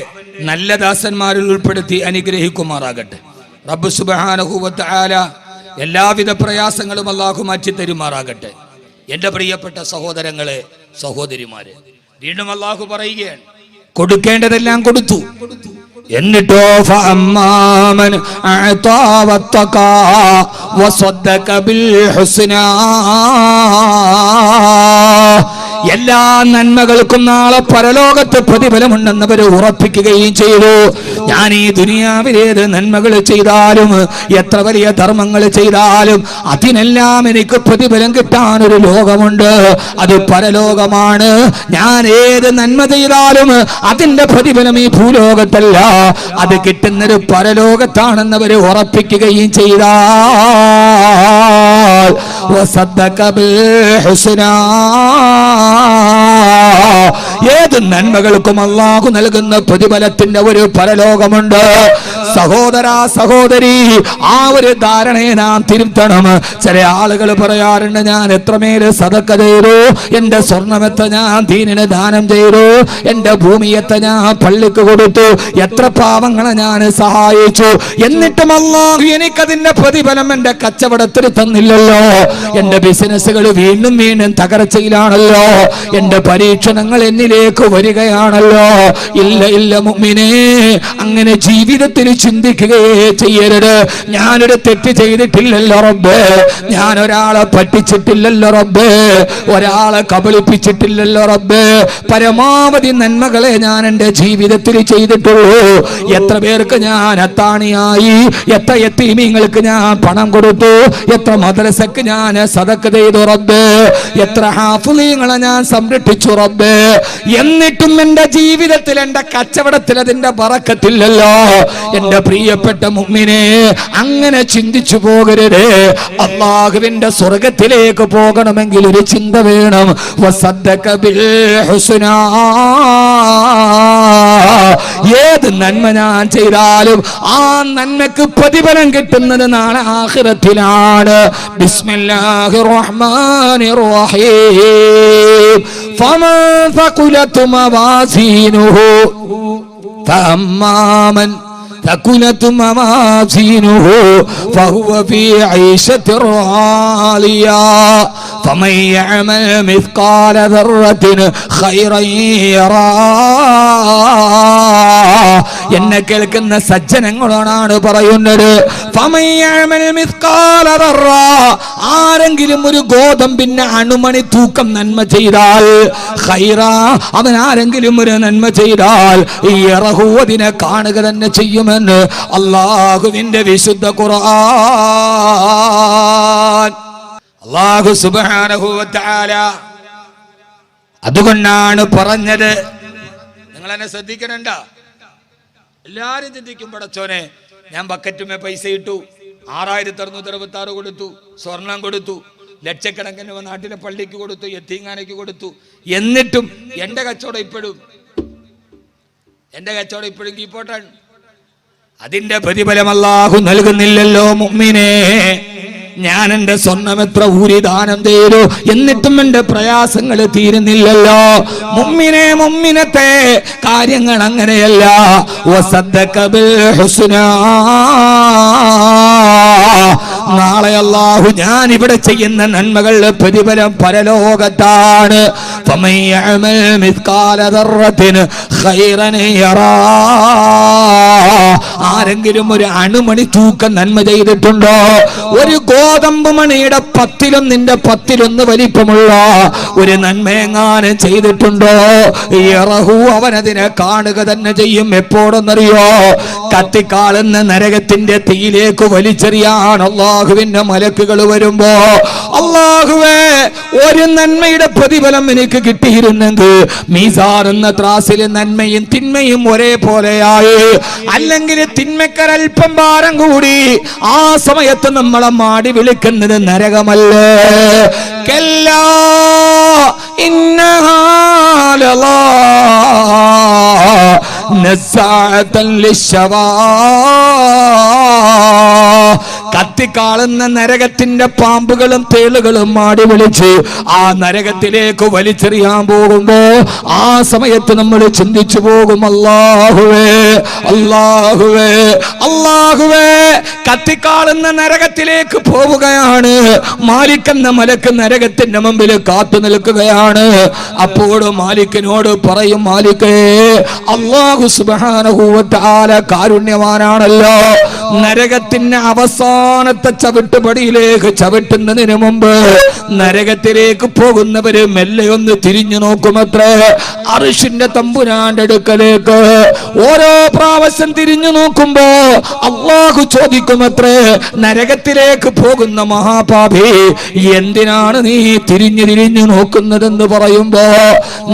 നല്ല ദാസന്മാരിൽ ഉൾപ്പെടുത്തി അനുഗ്രഹിക്കുമാറാകട്ടെ. റബ്ബ് സുബ്ഹാനഹു വ തആല എല്ലാവിധ പ്രയാസങ്ങളും അല്ലാഹു മാറ്റി തരുമാറാകട്ടെ. എൻ്റെ പ്രിയപ്പെട്ട സഹോദരങ്ങളെ, സഹോദരിമാരെ, വീണ്ടും അല്ലാഹു പറയുകയാണ്, കൊടുക്കേണ്ടതെല്ലാം കൊടുത്തു. എന്നിട്ടോ ഫഅമ്മാമൻ അഅതാ വത്തഖാ വസദ്ദഖ ബിൽ ഹുസ്നാ, എല്ലാ നന്മകൾക്കും നാളെ പരലോകത്ത് പ്രതിഫലമുണ്ടെന്നവർ ഉറപ്പിക്കുകയും ചെയ്തു. ഞാൻ ഈ ദുനിയാവിലേത് നന്മകൾ ചെയ്താലും എത്ര വലിയ ധർമ്മങ്ങൾ ചെയ്താലും അതിനെല്ലാം എനിക്ക് പ്രതിഫലം കിട്ടാനൊരു ലോകമുണ്ട്, അത് പരലോകമാണ്. ഞാൻ ഏത് നന്മ ചെയ്താലും അതിന്റെ പ്രതിഫലം ഈ ഭൂലോകത്തല്ല, അത് കിട്ടുന്നൊരു പരലോകത്താണെന്നവർ ഉറപ്പിക്കുകയും ചെയ്താൽ വസദ്ദഖ ബിൽ ഹുസ്നാ, ഏത് നന്മകൾക്കും അല്ലാഹു നൽകുന്ന പ്രതിഫലത്തിന്റെ ഒരു പരലോകമുണ്ട്. സഹോദര സഹോദരി, ആ ഒരു ധാരണയെ നാം തിരുത്തണം. ചില ആളുകൾ പറയാറുണ്ട്, ഞാൻ എത്രമേൽ സദഖ ചെയ്തു, എന്റെ സ്വർണമെത്ര ഞാൻ ദീനിന് ദാനം ചെയ്തു, എന്റെ ഭൂമിയെത്ര ഞാൻ പള്ളിക്ക് കൊടുത്തു, എത്ര പാവങ്ങളെ ഞാൻ സഹായിച്ചു, എന്നിട്ടും അല്ലാഹു എനിക്കതിന്റെ പ്രതിഫലം എന്റെ കച്ചവടത്തിൽ തന്നില്ലല്ലോ, എന്റെ ബിസിനസ്സുകൾ വീണ്ടും വീണ്ടും തകർച്ചയിലാണല്ലോ, എന്റെ പരീക്ഷണങ്ങൾ എന്നിലേക്ക് വരികയാണല്ലോ. ഇല്ല ഇല്ല മുഅ്മിനേ, അങ്ങനെ ജീവിതത്തിൽ ചിന്തിക്കുകയേ ചെയ്യരുത്. ഞാനൊരു തെറ്റ് ചെയ്തിട്ടില്ലല്ലോ റബ്ബേ, ഞാൻ ഒരാളെ പറ്റിച്ചിട്ടില്ലല്ലോ റബ്ബേ, ഒരാളെ കബളിപ്പിച്ചിട്ടില്ലല്ലോ റബ്ബേ, പരമാവധി നന്മകളെ ഞാൻ എൻ്റെ ജീവിതത്തിൽ ചെയ്തിട്ടുള്ളൂ. എത്ര പേർക്ക് ഞാൻ അത്താണിയായി, എത്ര യതീമീങ്ങൾക്ക് ഞാൻ പണം കൊടുത്തു, എത്ര മദ്രസക്ക് ഞാൻ സദഖ ചെയ്തു റബ്ബേ, എത്ര ഹാഫിളീങ്ങളെ ഞാൻ സംരക്ഷിച്ചു റബ്ബേ, എന്നിട്ടും എൻ്റെ ജീവിതത്തിൽ എൻ്റെ കച്ചവടത്തിൽ അതിന്റെ ബറക്കത്തില്ലല്ലോ. എൻ്റെ പ്രിയപ്പെട്ട മുഅ്മിനേ, അങ്ങനെ ചിന്തിച്ചു പോകരുത്. അല്ലാഹുവിന്റെ സ്വർഗത്തിലേക്ക് പോകണമെങ്കിൽ ഒരു ചിന്ത വേണം. വസദ്ദഖ ബിൽ ഹുസ്നാ, ഏത് നന്മ ഞാൻ ചെയ്താലും ആ നന്മക്ക് പ്രതിഫലം കിട്ടുന്നത് നാളെ ആഖിറത്തിലാണ്. ബിസ്മില്ലാഹിർ റഹ്മാനിർ റഹീം. ഫമൻ ثقلت موازينه فأما من ثقلت موازينه فهو في عيشة راضية فمن يعمل مثقال ذرة خيرا يره. എന്നെ കേൾക്കുന്ന സജ്ജനങ്ങളോടാണ് പറയുന്നത്, ഫമൻ യഅമൽ മിസ്കാല ദർറ, ആരെങ്കിലും ഒരു ഗോതമ്പിന്റെ അണുമണി തൂക്കം നന്മ ചെയ്താൽ, ഖൈറ, അവൻ ആരെങ്കിലും ഒരു നന്മ ചെയ്താൽ യറഹു, അതിനെ കാണുക തന്നെ ചെയ്യുമെന്ന് അല്ലാഹുവിന്റെ വിശുദ്ധ ഖുർആൻ. അല്ലാഹു സുബ്ഹാനഹു വ തആല അതുകൊണ്ടാണ് പറഞ്ഞത്. നിങ്ങൾ എന്നെ ശ്രദ്ധിക്കണണ്ട. എല്ലാരും ചിന്തിക്കും, പടച്ചോനെ ഞാൻ ബക്കറ്റുമേ പൈസ ഇട്ടു, 6666 കൊടുത്തു, സ്വർണം കൊടുത്തു, ലക്ഷക്കണക്കിന് നാട്ടിലെ പള്ളിക്ക് കൊടുത്തു, യത്തീംഖാനയ്ക്ക് കൊടുത്തു, എന്നിട്ടും എൻ്റെ കച്ചവടം ഇപ്പോഴും കീപ്പോട്ടാണ്. അതിന്റെ പ്രതിഫലം അല്ലാഹു നൽകുന്നില്ലല്ലോ മുഅ്മിനേ. ഞാൻ എൻ്റെ സ്വർണം എത്ര ഊരി ദാനം ചെയ്തു, എന്നിട്ടും എൻ്റെ പ്രയാസങ്ങൾ തീരുന്നില്ലല്ലോ. മുഅ്മിനേ, മുഅ്മിനത്തെ, കാര്യങ്ങൾ അങ്ങനെയല്ല. വസദ്ദഖ ബിൽ ഹുസ്നാ, നാളെ അല്ലാഹു ഞാൻ ഇവിടെ ചെയ്യുന്ന നന്മകളുടെ പ്രതിഫലം പരലോകത്താണ്. ഫമൻ യഅമൽ മിസ്കാല ദർറത്തിൻ ഖൈറൻ യറാ, ആരെങ്കിലും ഒരു അണുമണി തൂക്കം നന്മ ചെയ്തിട്ടുണ്ടോ, ഒരു ഗോതമ്പ് മണിയുടെ 10 10 വലിപ്പമുള്ള ഒരു നന്മയെങ്ങാനും ചെയ്തിട്ടുണ്ടോ, യറഹു, അവനതിനെ കാണുക തന്നെ ചെയ്യും. എപ്പോഴെന്നറിയോ? കത്തിക്കാളുന്ന നരകത്തിന്റെ തീയിലേക്ക് വലിച്ചെറിയാൻ അല്ലാഹുവിന്റെ മലക്കുകൾ വരുമ്പോ, അല്ലാഹുവേ, ഒരു നന്മയുടെ പ്രതിഫലം എനിക്ക് കിട്ടിയിരുന്നെങ്കിൽ മീസാൻ എന്ന ത്രാസിലെ നന്മയും തിന്മയും ഒരേപോലെയായി, അല്ലെങ്കിൽ തിന്മക്കരൽപ്പം ഭാരം കൂടി, ആ സമയത്ത് നമ്മളെ മാടി വിളിക്കുന്നത് നരകമല്ലേ? കല്ലാ ഇന്നഹാ ലലാ നസ്സാഅതൻ ലിശ്ശവാ. കത്തിക്കാളുന്ന നരകത്തിന്റെ പാമ്പുകളും തേളുകളും മാടി വിളിച്ച് ആ നരകത്തിലേക്ക് വലിച്ചെറിയാൻ പോകുമ്പോ ആ സമയത്ത് നമ്മൾ ചിന്തിച്ചു പോകും, അല്ലാഹുവേ അല്ലാഹുവേ അല്ലാഹുവേ. കത്തിക്കാളുന്ന നരകത്തിലേക്ക് പോവുകയാണ്. മാലിക്കെന്ന മലക്ക് നരകത്തിന്റെ മുമ്പിൽ കാത്തു നിൽക്കുകയാണ്. അപ്പോഴും മാലിക്കിനോട് പറയും, മാലിക്കേ, അല്ലാഹു സുബ്ഹാനഹു വ തആല കാരുണ്യവാനാണല്ലോ. നരകത്തിന്റെ അവസാനത്തെ ചവിട്ടുപടിയിലേക്ക് ചവിട്ടുന്നതിന് മുമ്പ് നരകത്തിലേക്ക് പോകുന്നവര് മെല്ലെ ഒന്ന് തിരിഞ്ഞു നോക്കുമത്രേ. അർശിന്റെ തമ്പുരാന്റെ അടുക്കലേക്ക് ഓരോ പ്രാവശ്യം തിരിഞ്ഞു നോക്കുമ്പോ അല്ലാഹു ചോദിക്കുമത്രേ, നരകത്തിലേക്ക് പോകുന്ന മഹാപാപി, എന്തിനാണ് നീ തിരിഞ്ഞു നോക്കുന്നതെന്ന് പറയുമ്പോ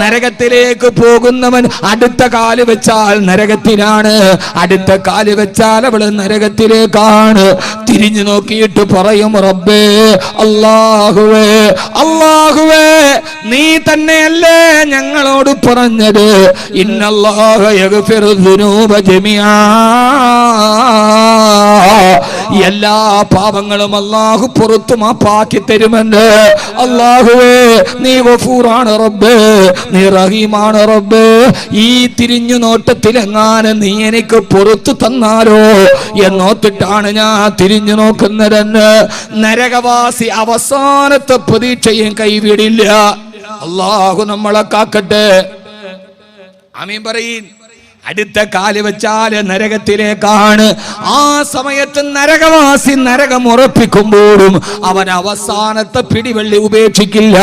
നരകത്തിലേക്ക് പോകുന്നവൻ അടുത്ത കാല് വെച്ചാൽ നരകത്തിലാണ്, അടുത്ത കാല് വെച്ചാൽ അവള് നരകത്തിലേക്കാണ്. തിരിഞ്ഞു നോക്കിയിട്ട് പറയും, റബ്ബേ അല്ലാഹുവേ അല്ലാഹുവേ, നീ തന്നെയല്ലേ ഞങ്ങളോട് പറഞ്ഞത്, ഇന്നല്ലാഹ യഗ്ഫിറു ദുനൂബ ജമീആ, എല്ലാ പാപങ്ങളും അല്ലാഹു പുറത്തു മാപ്പാക്കി തരുമെന്ന്. അല്ലാഹുവേ, നീ ഗഫൂറാണ് റബ്ബേ, നീ റഹീമാണ് റബ്ബേ. ഈ തിരിഞ്ഞു നോട്ടത്തിലെങ്ങാനും നീ എനിക്ക് പുറത്തു തന്നാലോ എന്നോത്തിട്ടാണ് ഞാൻ തിരിഞ്ഞു നോക്കുന്നതെന്ന്. നരകവാസി അവസാനത്തെ പ്രതീക്ഷയും കൈവിടില്ല. അല്ലാഹു നമ്മളെ കാക്കട്ടെ. ആമീൻ പറയീൻ. അടുത്ത കാല് വെച്ചാല് നരകത്തിലേക്കാണ്. ആ സമയത്ത് നരകവാസി നരകം ഉറപ്പിക്കുമ്പോഴും അവൻ അവസാനത്തെ പിടിവള്ളി ഉപേക്ഷിക്കില്ല.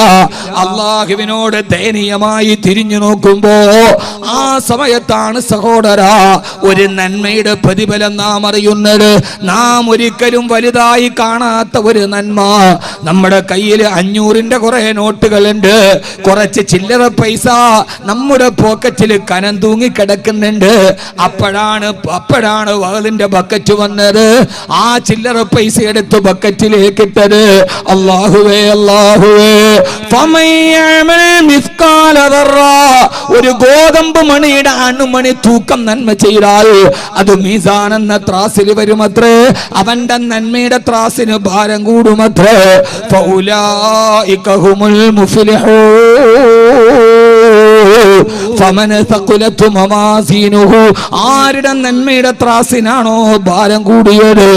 അള്ളാഹുവിനോട് ദയനീയമായി തിരിഞ്ഞു നോക്കുമ്പോ ആ സമയത്താണ് സഹോദരാ ഒരു നന്മയുടെ പ്രതിഫലം നാം അറിയുന്നത്. നാം ഒരിക്കലും വലുതായി കാണാത്ത ഒരു നന്മ. നമ്മുടെ കയ്യിൽ 500ന്റെ കുറെ നോട്ടുകളുണ്ട്, കുറച്ച് ചില്ലറ പൈസ നമ്മുടെ പോക്കറ്റിൽ കനം തൂങ്ങി കിടക്കുന്നുണ്ട്. അപ്പോഴാണ് വഹലിന്റെ ബക്കറ്റ് വന്നത്. ആ ചില്ലറ പൈസ എടുത്ത് ബക്കറ്റിലേക്ക് ഇട്ടത്. അല്ലാഹുവേ അല്ലാഹുവേ, ഒരു ഗോതമ്പ് മണിയുടെ അണുമണി തൂക്കം നന്മ ചെയ്താൽ അത് മീസാൻ എന്ന ത്രാസിൽ വരുമത്രേ. അവന്റെ നന്മയുടെ ത്രാസിന് ഭാരം കൂടുമത്രേ. ഫൗലായിക ഹുമുൽ മുഫ്ലിഹൂൻ. ആരുടെ നന്മയുടെ ത്രാസിനാണോ ഭാരം കൂടിയത്,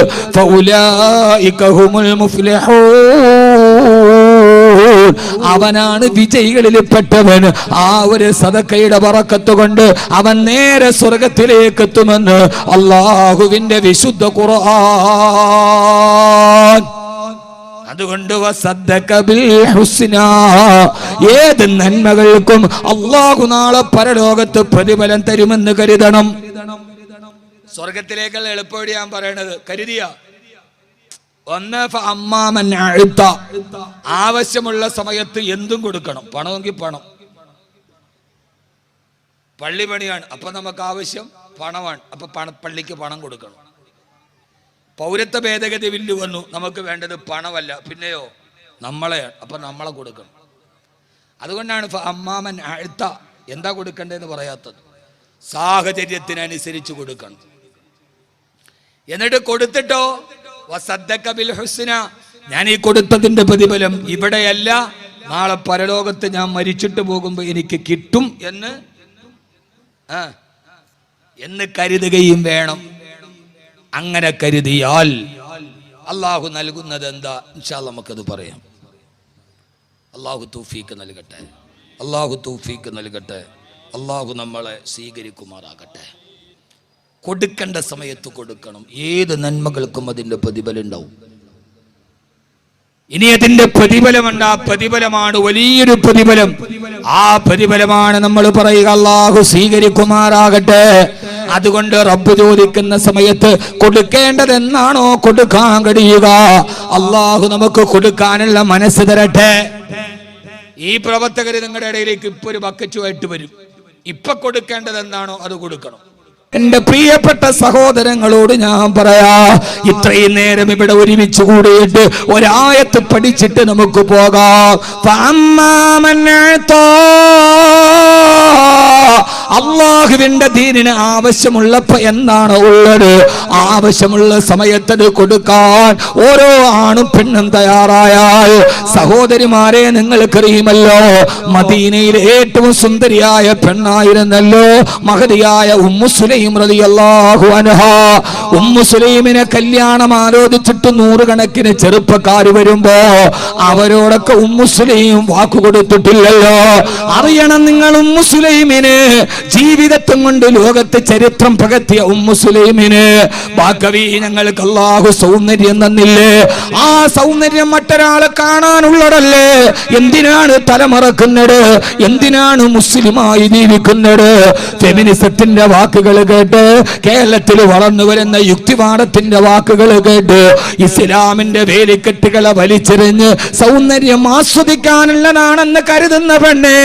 അവനാണ് വിജയികളിൽ പെട്ടവൻ. ആ ഒരു സദക്കയുടെ ബറക്കത്ത് കൊണ്ട് അവൻ നേരെ സ്വർഗത്തിലേക്ക് എത്തുമെന്ന് അല്ലാഹുവിന്റെ വിശുദ്ധ ഖുർആൻ. അതുകൊണ്ട് ഏത് നന്മകൾക്കും അല്ലാഹു നാളെ പരലോകത്ത് പ്രതിഫലം തരുമെന്ന് കരുതണം. സ്വർഗത്തിലേക്കുള്ള എളുപ്പവഴി ഞാൻ പറയണത് കരുതിയ ഒന്ന്, അമ്മാമൻ അഴുത്ത, ആവശ്യമുള്ള സമയത്ത് എന്തും കൊടുക്കണം. പണമെങ്കിൽ പണം. പള്ളി പണിയാണ്, അപ്പൊ നമുക്ക് ആവശ്യം പണമാണ്, അപ്പൊ പള്ളിക്ക് പണം കൊടുക്കണം. പൗരത്വ ഭേദഗതി ബില്ല് വന്നു, നമുക്ക് വേണ്ടത് പണമല്ല, പിന്നെയോ നമ്മളെ, അപ്പൊ നമ്മളെ കൊടുക്കണം. അതുകൊണ്ടാണ് അമ്മാമൻ അഴുത്ത, എന്താ കൊടുക്കേണ്ടതെന്ന് പറയാത്തത്. സാഹചര്യത്തിനനുസരിച്ച് കൊടുക്കണം. എന്നിട്ട് കൊടുത്തിട്ടോ വസദ്ദക ബിൽ ഹുസ്ന, ഞാൻ ഈ കൊടുത്തതിന്റെ പ്രതിഫലം ഇവിടെയല്ല, നാളെ പരലോകത്ത് ഞാൻ മരിച്ചിട്ട് പോകുമ്പോ എനിക്ക് കിട്ടും എന്ന് കരുതുകയും വേണം. അങ്ങനെ കരുതിയാൽ അള്ളാഹു നൽകുന്നത് എന്താ, ഇൻഷാ അല്ലാഹ് നമുക്കത് പറയാം. അള്ളാഹു തൗഫീഖ് നൽകട്ടെ, അള്ളാഹു തൗഫീഖ് നൽകട്ടെ, അള്ളാഹു നമ്മളെ സ്വീകരിക്കുമാറാകട്ടെ. കൊടുക്കേണ്ട സമയത്ത് കൊടുക്കണം. ഏത് നന്മകൾക്കും അതിൻ്റെ പ്രതിഫലം ഉണ്ടാവും. ഇനി അതിന്റെ പ്രതിഫലമുണ്ട്. ആ പ്രതിഫലമാണ് വലിയൊരു പ്രതിഫലം. ആ പ്രതിഫലമാണ് നമ്മൾ പറയുക അല്ലാഹു സ്വീകരിക്കുമാറാകട്ടെ. അതുകൊണ്ട് റബ്ബ് ചോദിക്കുന്ന സമയത്ത് കൊടുക്കേണ്ടത് എന്നാണോ കൊടുക്കാൻ കഴിയുക, അല്ലാഹു നമുക്ക് കൊടുക്കാനുള്ള മനസ്സ് തരട്ടെ. ഈ പ്രവർത്തകർ നിങ്ങളുടെ ഇടയിലേക്ക് ഇപ്പൊ ഒരു ബക്കറ്റുമായിട്ട് വരും. ഇപ്പൊ കൊടുക്കേണ്ടത് എന്താണോ അത് കൊടുക്കണം. എന്റെ പ്രിയപ്പെട്ട സഹോദരങ്ങളോട് ഞാൻ പറയാ, ഇത്രയും നേരം ഇവിടെ ഒരുമിച്ച് കൂടിയിട്ട് ഒരായത്ത് പഠിച്ചിട്ട് നമുക്ക് പോകാം. അള്ളാഹുവിന്റെ ദീനിന് ആവശ്യമുള്ളപ്പോ എന്താണ് ഉള്ളത്, ആവശ്യമുള്ള സമയത്തത് കൊടുക്കാൻ ഓരോ ആണും പെണ്ണും തയ്യാറായാൽ, സഹോദരിമാരെ നിങ്ങൾക്കറിയുമല്ലോ, മദീനയിലെ ഏറ്റവും സുന്ദരിയായ പെണ്ണായിരുന്നല്ലോ മഹദിയായ ഉമ്മു സുലൈം റളിയല്ലാഹു അൻഹാ. ഉമ്മു സുലൈമിനെ കല്യാണം ആലോചിച്ചിട്ട് നൂറുകണക്കിന് ചെറുപ്പക്കാർ വരുമ്പോ അവരോടൊക്കെ ഉമ്മു സുലൈം വാക്കു കൊടുത്തിട്ടില്ലല്ലോ. അറിയണം നിങ്ങൾ, ഉമ്മു സുലൈമിന് ജീവിതത്വം കൊണ്ട് ലോകത്തെ ചരിത്രം പകർത്തിയ ഉമ്മു സുലൈമിന് ബാക്കവി ഞങ്ങൾക്ക് അല്ലാഹു സൗന്ദര്യം തന്നില്ലേ? ആ സൗന്ദര്യം മറ്റൊരാളെ കാണാനുള്ളതല്ലേ? എന്തിനാണ് തലമറക്കുന്നത്? എന്തിനാണ് മുസ്ലിമായി ജീവിക്കുന്നത്? ഫെമിനിസത്തിന്റെ വാക്കുകൾ കേട്ട്, കേരളത്തിൽ വളർന്നു വരുന്ന യുക്തിവാദത്തിന്റെ വാക്കുകൾ കേട്ട്, ഇസ്ലാമിന്റെ വേലിക്കെട്ടുകളെ വലിച്ചെറിഞ്ഞ് സൗന്ദര്യം ആസ്വദിക്കാനുള്ളതാണെന്ന് കരുതുന്ന പെണ്ണെ,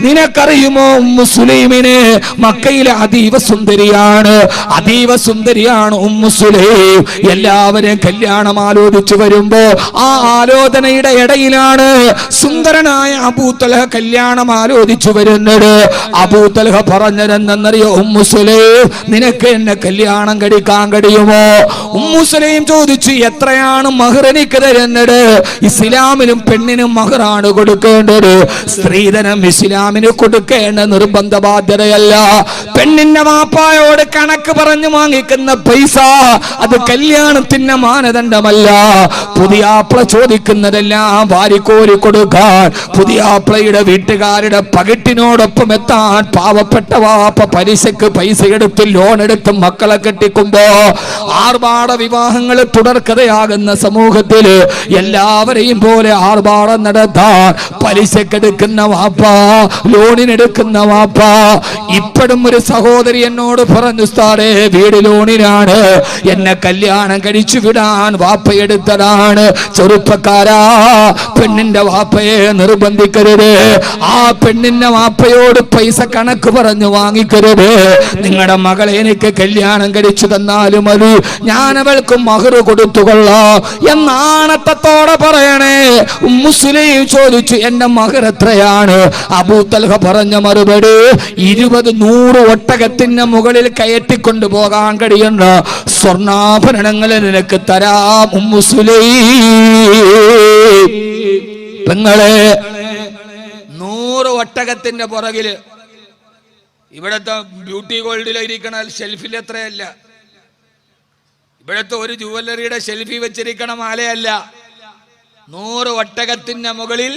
നിനക്കറിയുമോ ഉമ്മു സുലൈമിന് മക്കയിലെ അതീവ സുന്ദരിയാണ്, അതീവ സുന്ദരിയാണ് ഉമ്മു സുലൈം. എല്ലാവരും കല്യാണം ആലോചിച്ചു വരുമ്പോ ആ ആലോചനയുടെ ഇടയിലാണ് സുന്ദരനായ അബൂ തൽഹ കല്യാണം ആലോചിച്ചു വരുന്നത്. അബൂ തൽഹ പറഞ്ഞതെന്നറിയോ? ഉമ്മു സുലൈം, നിനക്ക് എന്നെ കല്യാണം കഴിക്കാൻ കഴിയുമോ? ഉമ്മു സുലൈം ചോദിച്ചു, എത്രയാണ് മഹർ എനിക്ക് തരുന്നത്? ഇസ്ലാമിലും പെണ്ണിനും മഹറാണ് കൊടുക്കേണ്ടത്. സ്ത്രീധനം ഇസ്ലാമിന് കൊടുക്കേണ്ട നിർബന്ധ ബാധ്യതയല്ല. പെണ്ണിന്റെ വാപ്പായോട് കണക്ക് പറഞ്ഞു വാങ്ങിക്കുന്ന പൈസ അത് കല്യാണത്തിന്റെ മാനദണ്ഡമല്ല. പുതിയാപ്ല ചോദിക്കുന്നതെല്ലാം വാരിക്കോരി കൊടുക്കാൻ, പുതിയാപ്ലയുടെ വീട്ടുകാരുടെ പകിട്ടിനോടൊപ്പം എത്താൻ പാവപ്പെട്ട വാപ്പ പലിശക്ക് പൈസ എടുത്ത് ലോൺ എടുത്ത് മക്കളെ കെട്ടിക്കുമ്പോ ആർഭാട വിവാഹങ്ങൾ തുടർക്കഥയാകുന്ന സമൂഹത്തില് എല്ലാവരെയും പോലെ ആർഭാടം നടത്താൻ പലിശക്കെടുക്കുന്ന വാപ്പ, ലോണിനെടുക്കുന്ന വാപ്പ. ഇപ്പോഴും ഒരു സഹോദരി എന്നോട് പറഞ്ഞു, ഉസ്താദേ വീട് ലോണിനാണ്, എന്നെ കല്യാണം കഴിച്ചു വിടാൻ വാപ്പയെടുത്തതാണ്. ചെറുപ്പക്കാരാ, പെണ്ണിന്റെ വാപ്പയെ നിർബന്ധിക്കരുത്. ആ പെണ്ണിന്റെ വാപ്പയോട് പൈസ കണക്ക് പറഞ്ഞു വാങ്ങിക്കരുത്. നിങ്ങളുടെ മകളെ എനിക്ക് കല്യാണം കഴിച്ചു തന്നാലും മതി, ഞാൻ അവൾക്ക് മഹർ കൊടുത്തുകൊള്ളാം എന്നാണത്തത്തോടെ പറയണേ. ഉമ്മു സുലൈം ചോദിച്ചു, എന്റെ മഹർ എത്രയാണ്? അബൂ തൽഹ പറഞ്ഞ മറുപടി, 20-100 ഒട്ടകത്തിന് മുകളിൽ കയറ്റിക്കൊണ്ടു പോകാൻ കഴിയുന്ന സ്വർണ്ണാഭരണങ്ങൾ നിനക്ക് തരാം ഉമ്മു സുലൈം. പെങ്ങളെ, 100 ഒട്ടകത്തിന്റെ പുറകില് ഇവിടത്തെ ബ്യൂട്ടി ഗോൾഡിലിരിക്കണ ഷെൽഫിൽ എത്രയല്ല, ഇവിടത്തെ ഒരു ജുവല്ലറിയുടെ ഷെൽഫി വെച്ചിരിക്കണ മാലയല്ല. 100 ഒട്ടകത്തിന്റെ മുകളിൽ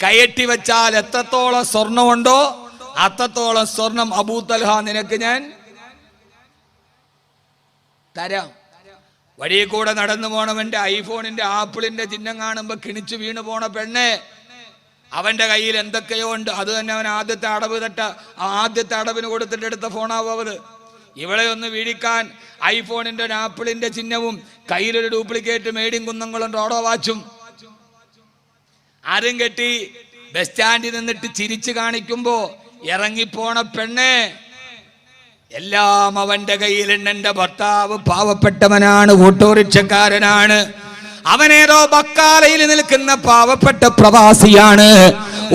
കയറ്റി വെച്ചാൽ എത്രത്തോളം സ്വർണമുണ്ടോ അത്രത്തോളം സ്വർണം അബൂ തൽഹ നിനക്ക് ഞാൻ തരാം. വഴി കൂടെ നടന്നു പോണവന്റെ ഐഫോണിന്റെ ആപ്പിളിന്റെ ചിഹ്നം കാണുമ്പോ കിണിച്ചു വീണു പോണ പെണ്ണെ, അവന്റെ കയ്യിൽ എന്തൊക്കെയോ ഉണ്ട്. അത് തന്നെ അവൻ ആദ്യത്തെ അടവിന് കൊടുത്തിട്ട് എടുത്ത ഫോണാവത്. ഇവളെ ഒന്ന് വീഴിക്കാൻ ഐഫോണിന്റെ ആപ്പിളിന്റെ ചിഹ്നവും കയ്യിലൊരു ഡ്യൂപ്ലിക്കേറ്റ് മേഡിൻ കുന്നംകുളം റോഡോ വാച്ചും ആരും കെട്ടി ബസ് സ്റ്റാൻഡിൽ നിന്നിട്ട് ചിരിച്ചു കാണിക്കുമ്പോ ഇറങ്ങിപ്പോണ പെണ്ണെ, എല്ലാം അവന്റെ കയ്യിലുണ്ട്. എന്റെ ഭർത്താവ് പാവപ്പെട്ടവനാണ്, ഓട്ടോറിക്ഷക്കാരനാണ്, അവനേതോ ബക്കാലയിൽ നിൽക്കുന്ന പാവപ്പെട്ട പ്രവാസിയാണ്.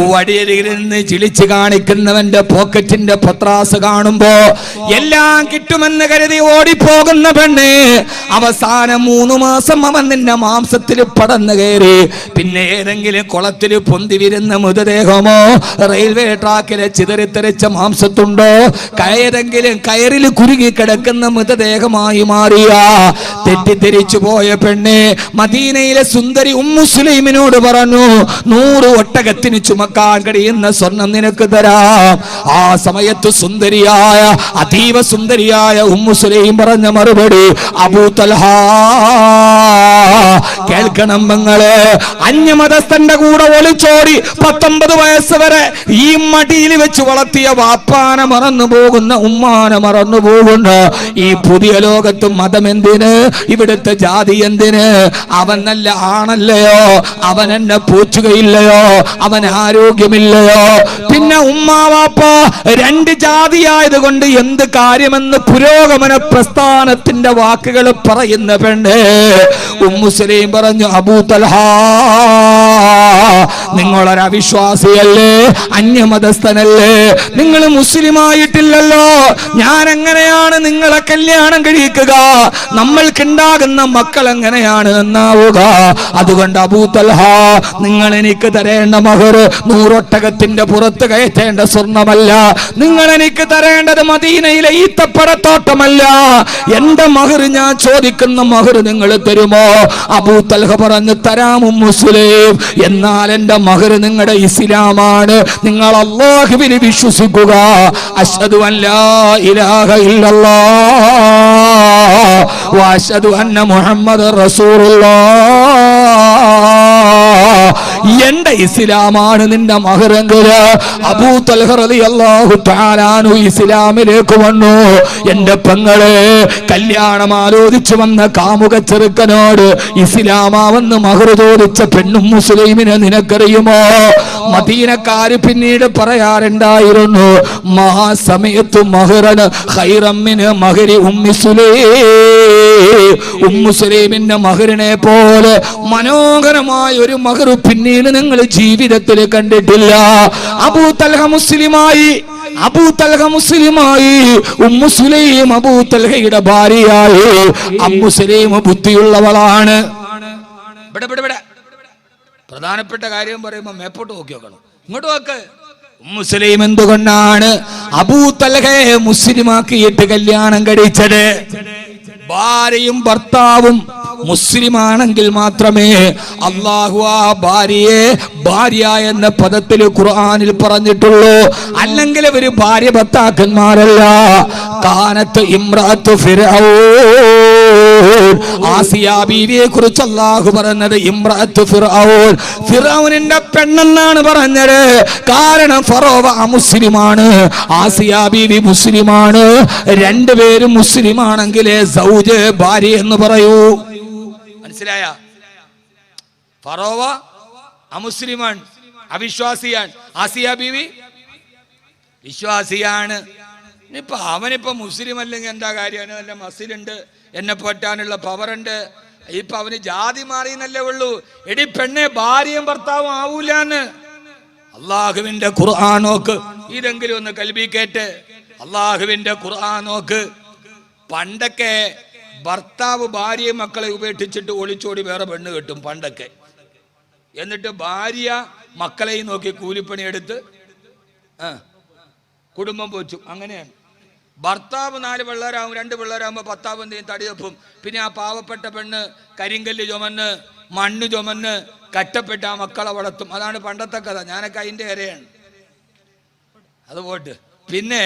വടിയരികിൽ നിന്ന് ചിളിച്ചു കാണിക്കുന്നവന്റെ പോക്കറ്റിന്റെ പത്രാസ് കാണുമ്പോ എല്ലാം കിട്ടുമെന്ന് കരുതി ഓടിപ്പോകുന്ന പെണ്ണ്, അവസാനം 3 മാസം അവൻ നിന്റെ മാംസത്തിൽ പടന്നു കയറി. പിന്നെ ഏതെങ്കിലും കുളത്തിൽ പൊന്തി വിരുന്ന മൃതദേഹമോ റെയിൽവേ ട്രാക്കിലെ ചിതറിത്തെറിച്ച മാംസത്തുണ്ടോ ഏതെങ്കിലും കയറിൽ കുരുങ്ങി കിടക്കുന്ന മൃതദേഹമായി മാറിയ തെറ്റിദ്ധരിച്ചു പോയ പെണ്ണ് മദീനയിലെ സുന്ദരി ഉമ്മു സുലൈമിനോട് പറഞ്ഞു, 100 ഒട്ടകത്തിന് ചുമക്കാൻ കഴിയുന്ന സ്വർണം നിനക്ക് തരാം. ആ സമയത്ത് സുന്ദരിയായ അതീവ സുന്ദരിയായ ഉമ്മു സുലൈം പറഞ്ഞ മറുപടി, അബൂ തൽഹ കേൾക്കണം പെങ്ങളെ, അന്യമതസ്ഥന്റെ കൂടെ ഒളിച്ചോടി 19 വയസ്സ് വരെ ഈ മടിയിൽ വെച്ച് വളർത്തിയ വാപ്പാനെ മറന്നു പോകുന്ന, ഉമ്മാനെ മറന്നു പോകുന്ന ഈ പുതിയ ലോകത്ത് മതം എന്തിന്, ഇവിടുത്തെ ജാതി എന്തിന്? അവൻ നല്ല ആണല്ലയോ? അവൻ എന്നെ പൂച്ചുകയില്ലയോ? അവൻ ആരോഗ്യമില്ലയോ? പിന്നെ ഉമ്മാവാപ്പ രണ്ട് ജാതിയായത് കൊണ്ട് എന്ത് കാര്യമെന്ന് പുരോഗമന പ്രസ്ഥാനത്തിന്റെ വാക്കുകൾ പറയുന്ന പെണ്ണ് ഉമ്മു സലീം പറഞ്ഞു, അബൂ തൽഹ നിങ്ങളൊരു അവിശ്വാസിയല്ലേ, അന്യമതസ്ഥനല്ലേ, നിങ്ങൾ മുസ്ലിമായിട്ടില്ലല്ലോ, ഞാൻ എങ്ങനെയാണ് നിങ്ങളെ കല്യാണം കഴിക്കുക? നമ്മൾക്കുണ്ടാകുന്ന മക്കൾ എങ്ങനെയാണ് നന്നാവുക? അതുകൊണ്ട് അബൂ തൽഹ നിങ്ങൾ എനിക്ക് തരേണ്ട മഹർ 100 ഒട്ടകത്തിന്റെ പുറത്ത് കയറ്റേണ്ട സ്വർണമല്ല, നിങ്ങൾ എനിക്ക് തരേണ്ടത് മദീനയിലെ ഈത്തപ്പഴത്തോട്ടമല്ല, എന്റെ മഹർ ഞാൻ ചോദിക്കുന്ന മഹർ നിങ്ങൾ തരുമോ? അബൂ തൽഹ പറഞ്ഞു, തരാം ഉമ്മു സലീം, എന്നാൽ എന്റെ മഹർ നിങ്ങളുടെ ഇസ്ലാമാണ്, നിങ്ങൾ അല്ലാഹുവിൽ വിശ്വസിക്കുക, അശ്ഹദു അൻ ലാ ഇലാഹ ഇല്ലല്ലാഹ് വ അശ്ഹദു അന്ന മുഹമ്മദർ റസൂലുള്ളാഹ്, എന്റെ ഇസ്ലാമാണ് നിന്റെ മഹറെങ്കില്. അബൂ തൽഹ റളിയല്ലാഹു തആല അൻഹു ഇസ്ലാമിലേക്ക് വന്നു. എന്റെ പെങ്ങളെ, കല്യാണം ആലോചിച്ചു വന്ന കാമുക ചെറുക്കനോട് ഇസ്ലാമാവെന്ന് മഹർ ചോദിച്ച പെണ്ണും മുസ്ലിമിനെ നിനക്കറിയുമോ? മദീനക്കാര് പിന്നീട് പറയാറുണ്ടായിരുന്നു, മഹാസമയത്തു മഹറൻ ഖൈറൻ മിൻ മഹരി ഉമ്മി സുലൈം, ഉമ്മു സലീമിന്റെ മഹറിനെ പോലെ മനോഹരമായ ഒരു മഹർ പിന്നീട് നിങ്ങൾ ജീവിതത്തിൽ കണ്ടിട്ടില്ല. അബൂ തൽഹ മുസ്ലിമായി, അബൂ തൽഹ മുസ്ലിമായി, ഉമ്മു സുലൈം അബൂ തൽഹയുടെ ഭാര്യയായി. Ummu Sulaim ബുദ്ധിയുള്ളവളാണ്. പ്രധാനപ്പെട്ട കാര്യം പറയുമ്പോ മേപ്പോട്ട് നോക്കി നോക്കണം, ഇങ്ങോട്ട് നോക്ക്. ഉമ്മു സുലൈം എന്തുകൊണ്ടാണ് അബൂ തൽഹയെ മുസ്ലിമാക്കിയിട്ട് കല്യാണം കഴിച്ചത്? ഭാര്യയും ഭർത്താവും മുസ്ലിമാണെങ്കിൽ മാത്രമേ അല്ലാഹു ആ ഭാര്യയെ ഭാര്യ എന്ന പദത്തിൽ ഖുർആനിൽ പറഞ്ഞിട്ടുള്ളൂ, അല്ലെങ്കിൽ ഇവര് ഭാര്യ ഭർത്താക്കന്മാരല്ല. കാനത്ത് ഇംറഅത്തു ഫിർഔൻ, ആസിയ ബീവിയെ കുറിച്ച് അല്ലാഹു പറഞ്ഞത് ഇംറഅത്തു ഫിർഔൻ, ഫിർഔനിന്റെ പെണ്ണെന്നാണ് പറഞ്ഞത്. കാരണം ഫറോവ മുസ്ലിമാണ്, ആസിയ ബീവി മുസ്ലിമാണ്. രണ്ടുപേരും മുസ്ലിമാണെങ്കിലേ സൗജ് ഭാര്യ എന്ന് പറയൂ. മനസ്സിലായ? ഫറോവ അമുസ്ലിമാണ്, അവിശ്വാസിയാണ്. ആസിയ ബീവി വിശ്വാസിയാണ്. ഇനിയിപ്പോ അവനിപ്പോ മുസ്ലിം അല്ലെങ്കിൽ എന്താ കാര്യം? നല്ല മസിലുണ്ട്, എന്നെ പറ്റാനുള്ള പവറുണ്ട്. ഇപ്പൊ അവന് ജാതി മാറിയെന്നല്ലേ ഉള്ളൂ. എടി പെണ്ണെ, ഭാര്യയും ഭർത്താവും ആവൂലെന്ന് അള്ളാഹുവിന്റെ ഖുർആൻ നോക്ക്. ഇതെങ്കിലും ഒന്ന് കൽബി കേട്ട് അള്ളാഹുവിന്റെ ഖുർആൻ നോക്ക്. പണ്ടൊക്കെ ഭർത്താവ് ഭാര്യയും മക്കളെ ഉപേക്ഷിച്ചിട്ട് ഒളിച്ചോടി വേറെ പെണ്ണ് കെട്ടും പണ്ടൊക്കെ. എന്നിട്ട് ഭാര്യ മക്കളെയും നോക്കി കൂലിപ്പണിയെടുത്ത് കുടുംബം പോച്ചു. അങ്ങനെയാണ്. ഭർത്താവ് 4 പിള്ളേരാകും, 2 പിള്ളേരാകുമ്പോൾ ഭർത്താവ് എന്തെയും തടിയപ്പും. പിന്നെ ആ പാവപ്പെട്ട പെണ്ണ് കരിങ്കല്ല് ചുമന്ന് മണ്ണ് ചുമന്ന് കഷ്ടപ്പെട്ട് ആ മക്കളെ വളർത്തും. അതാണ് പണ്ടത്തെ കഥ. ഞാനൊക്കെ അതിൻ്റെ ഇരയാണ്. അത് പോട്ട്. പിന്നെ